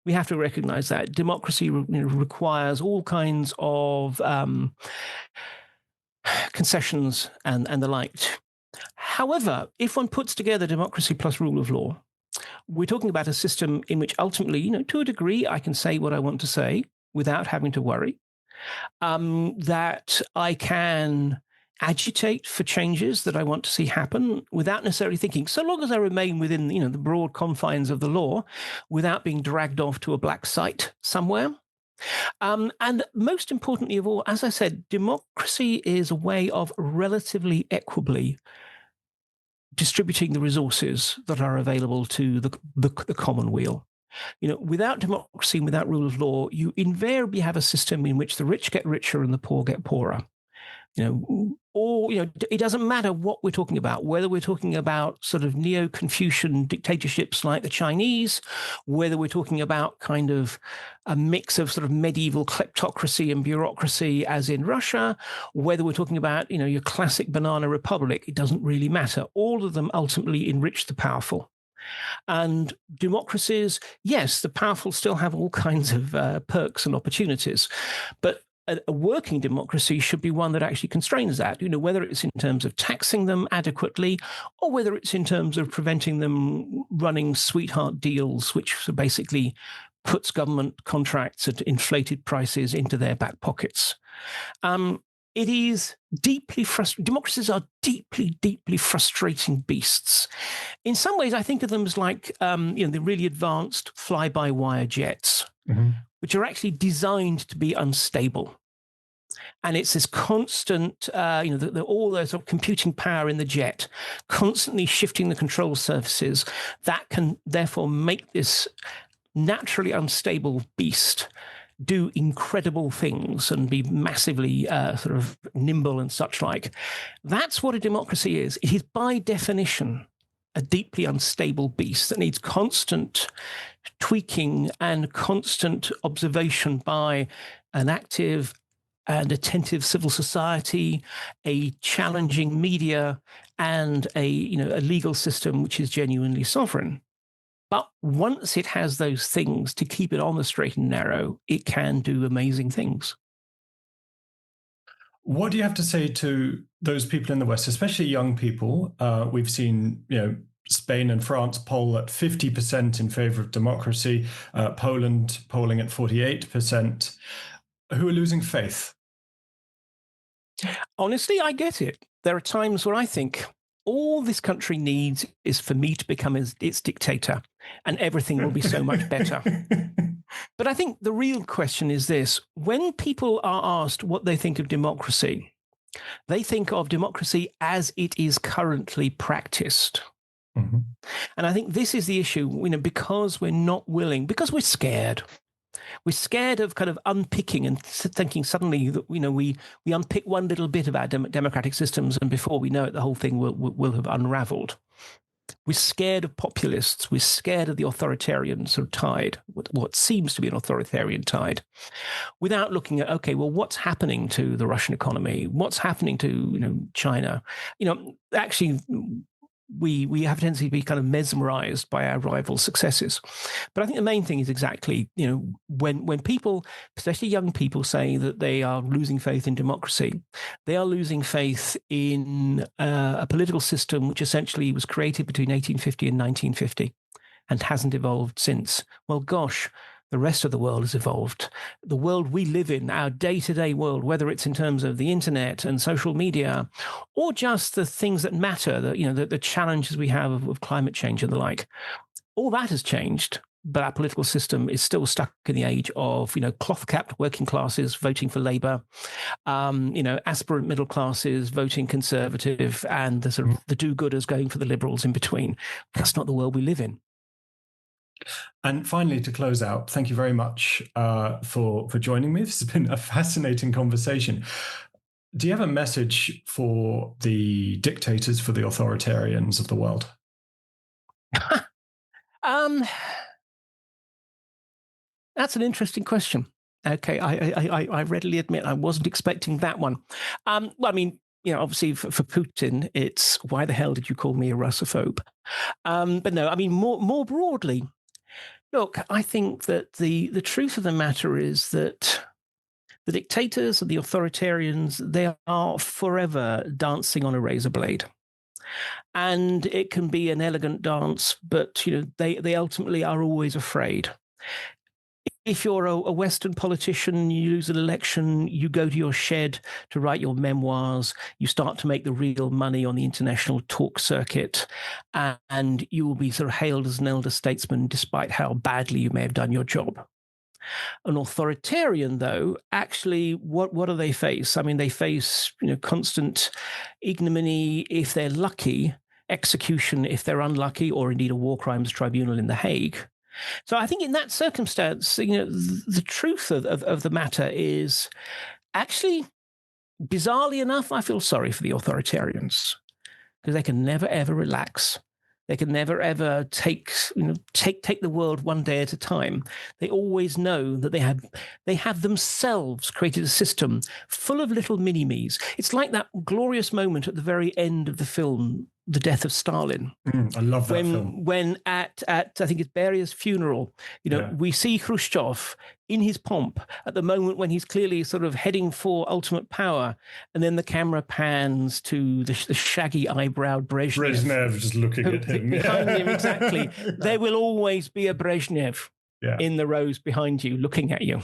We have to recognize that democracy requires all kinds of concessions and the like. However, if one puts together democracy plus rule of law, we're talking about a system in which ultimately, to a degree, I can say what I want to say without having to worry, that I can agitate for changes that I want to see happen without necessarily thinking, so long as I remain within, the broad confines of the law, without being dragged off to a black site somewhere. And most importantly of all, as I said, democracy is a way of relatively equably distributing the resources that are available to the common weal. Without democracy, without rule of law, you invariably have a system in which the rich get richer and the poor get poorer. It doesn't matter what we're talking about, whether we're talking about sort of neo-Confucian dictatorships like the Chinese, whether we're talking about kind of a mix of sort of medieval kleptocracy and bureaucracy as in Russia, whether we're talking about, your classic banana republic, it doesn't really matter. All of them ultimately enrich the powerful. And democracies, yes, the powerful still have all kinds of perks and opportunities, but a working democracy should be one that actually constrains that, whether it's in terms of taxing them adequately or whether it's in terms of preventing them running sweetheart deals, which basically puts government contracts at inflated prices into their back pockets. It is deeply frustrating. Democracies are deeply, deeply frustrating beasts. In some ways, I think of them as like, the really advanced fly-by-wire jets, which are actually designed to be unstable. And it's this constant, all the sort of computing power in the jet, constantly shifting the control surfaces that can therefore make this naturally unstable beast do incredible things and be massively sort of nimble and such like. That's what a democracy is. It is by definition a deeply unstable beast that needs constant tweaking and constant observation by an active and attentive civil society, a challenging media, and a legal system which is genuinely sovereign. But once it has those things to keep it on the straight and narrow, it can do amazing things. What do you have to say to those people in the West, especially young people? We've seen, Spain and France poll at 50% in favor of democracy, Poland polling at 48%, who are losing faith. Honestly, I get it. There are times where I think all this country needs is for me to become its dictator, and everything will be so much better. But I think the real question is this. When people are asked what they think of democracy, they think of democracy as it is currently practiced. Mm-hmm. And I think this is the issue, because we're not willing, because we're scared. We're scared of kind of unpicking and thinking suddenly that, we unpick one little bit about democratic systems, and before we know it, the whole thing will have unraveled. We're scared of populists. We're scared of the authoritarian sort of tide, what seems to be an authoritarian tide, without looking at, okay, well, what's happening to the Russian economy? What's happening to, China? Actually, we have a tendency to be kind of mesmerized by our rivals' successes. But I think the main thing is exactly, when people, especially young people, say that they are losing faith in democracy, they are losing faith in a political system which essentially was created between 1850 and 1950 and hasn't evolved since. Well, gosh, the rest of the world has evolved. The world we live in, our day-to-day world, whether it's in terms of the internet and social media, or just the things that matter, the challenges we have of climate change and the like, all that has changed. But our political system is still stuck in the age of, cloth-capped working classes voting for Labour, aspirant middle classes voting Conservative, and the sort of the do-gooders going for the Liberals in between. That's not the world we live in. And finally, to close out, thank you very much for joining me. This has been a fascinating conversation. Do you have a message for the dictators, for the authoritarians of the world? That's an interesting question. Okay, I readily admit I wasn't expecting that one. Obviously for Putin, it's why the hell did you call me a Russophobe? But no, more broadly, look, I think that the truth of the matter is that the dictators and the authoritarians, they are forever dancing on a razor blade. And it can be an elegant dance, but they ultimately are always afraid. If you're a Western politician, you lose an election, you go to your shed to write your memoirs, you start to make the real money on the international talk circuit, and you will be sort of hailed as an elder statesman despite how badly you may have done your job. An authoritarian, though, actually, what do they face? They face constant ignominy if they're lucky, execution if they're unlucky, or indeed a war crimes tribunal in The Hague. So I think in that circumstance, the truth of the matter is actually, bizarrely enough, I feel sorry for the authoritarians because they can never, ever relax. They can never, ever take the world one day at a time. They always know that they have themselves created a system full of little mini-me's. It's like that glorious moment at the very end of the film, The Death of Stalin. I love that film. When at I think it's Beria's funeral, we see Khrushchev in his pomp at the moment when he's clearly sort of heading for ultimate power, and then the camera pans to the shaggy eyebrowed Brezhnev. Brezhnev just looking at him. Behind him, exactly. There will always be a Brezhnev in the rows behind you, looking at you.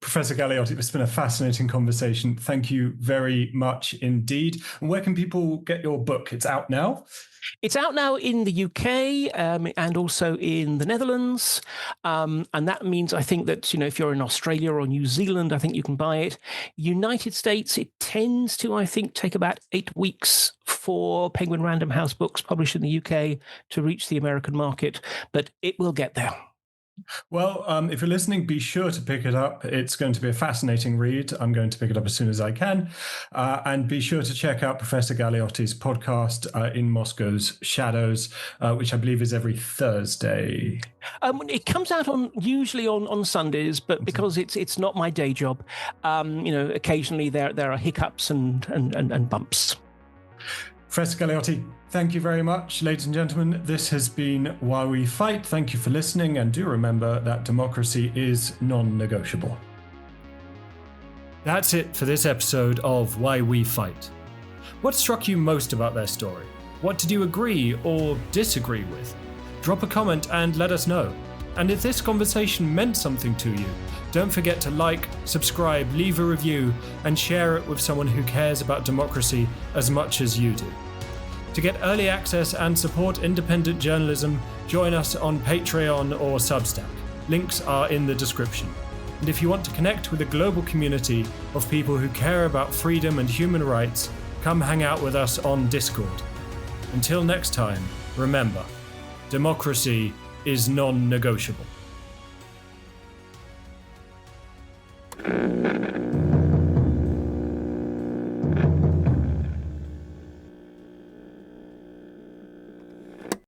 Professor Galeotti, it's been a fascinating conversation. Thank you very much indeed. And where can people get your book? It's out now? It's out now in the UK and also in the Netherlands. And that means, I think that, if you're in Australia or New Zealand, I think you can buy it. United States, it tends to, I think, take about 8 weeks for Penguin Random House books published in the UK to reach the American market, but it will get there. Well, if you're listening, be sure to pick it up. It's going to be a fascinating read. I'm going to pick it up as soon as I can. And be sure to check out Professor Galeotti's podcast, In Moscow's Shadows, which I believe is every Thursday. It comes out usually on Sundays, but because it's not my day job, occasionally there are hiccups and bumps. Professor Galeotti, thank you very much. Ladies and gentlemen, this has been Why We Fight. Thank you for listening, and do remember that democracy is non-negotiable. That's it for this episode of Why We Fight. What struck you most about their story? What did you agree or disagree with? Drop a comment and let us know. And if this conversation meant something to you, don't forget to like, subscribe, leave a review, and share it with someone who cares about democracy as much as you do. To get early access and support independent journalism, join us on Patreon or Substack. Links are in the description. And if you want to connect with a global community of people who care about freedom and human rights, come hang out with us on Discord. Until next time, remember, democracy is non-negotiable.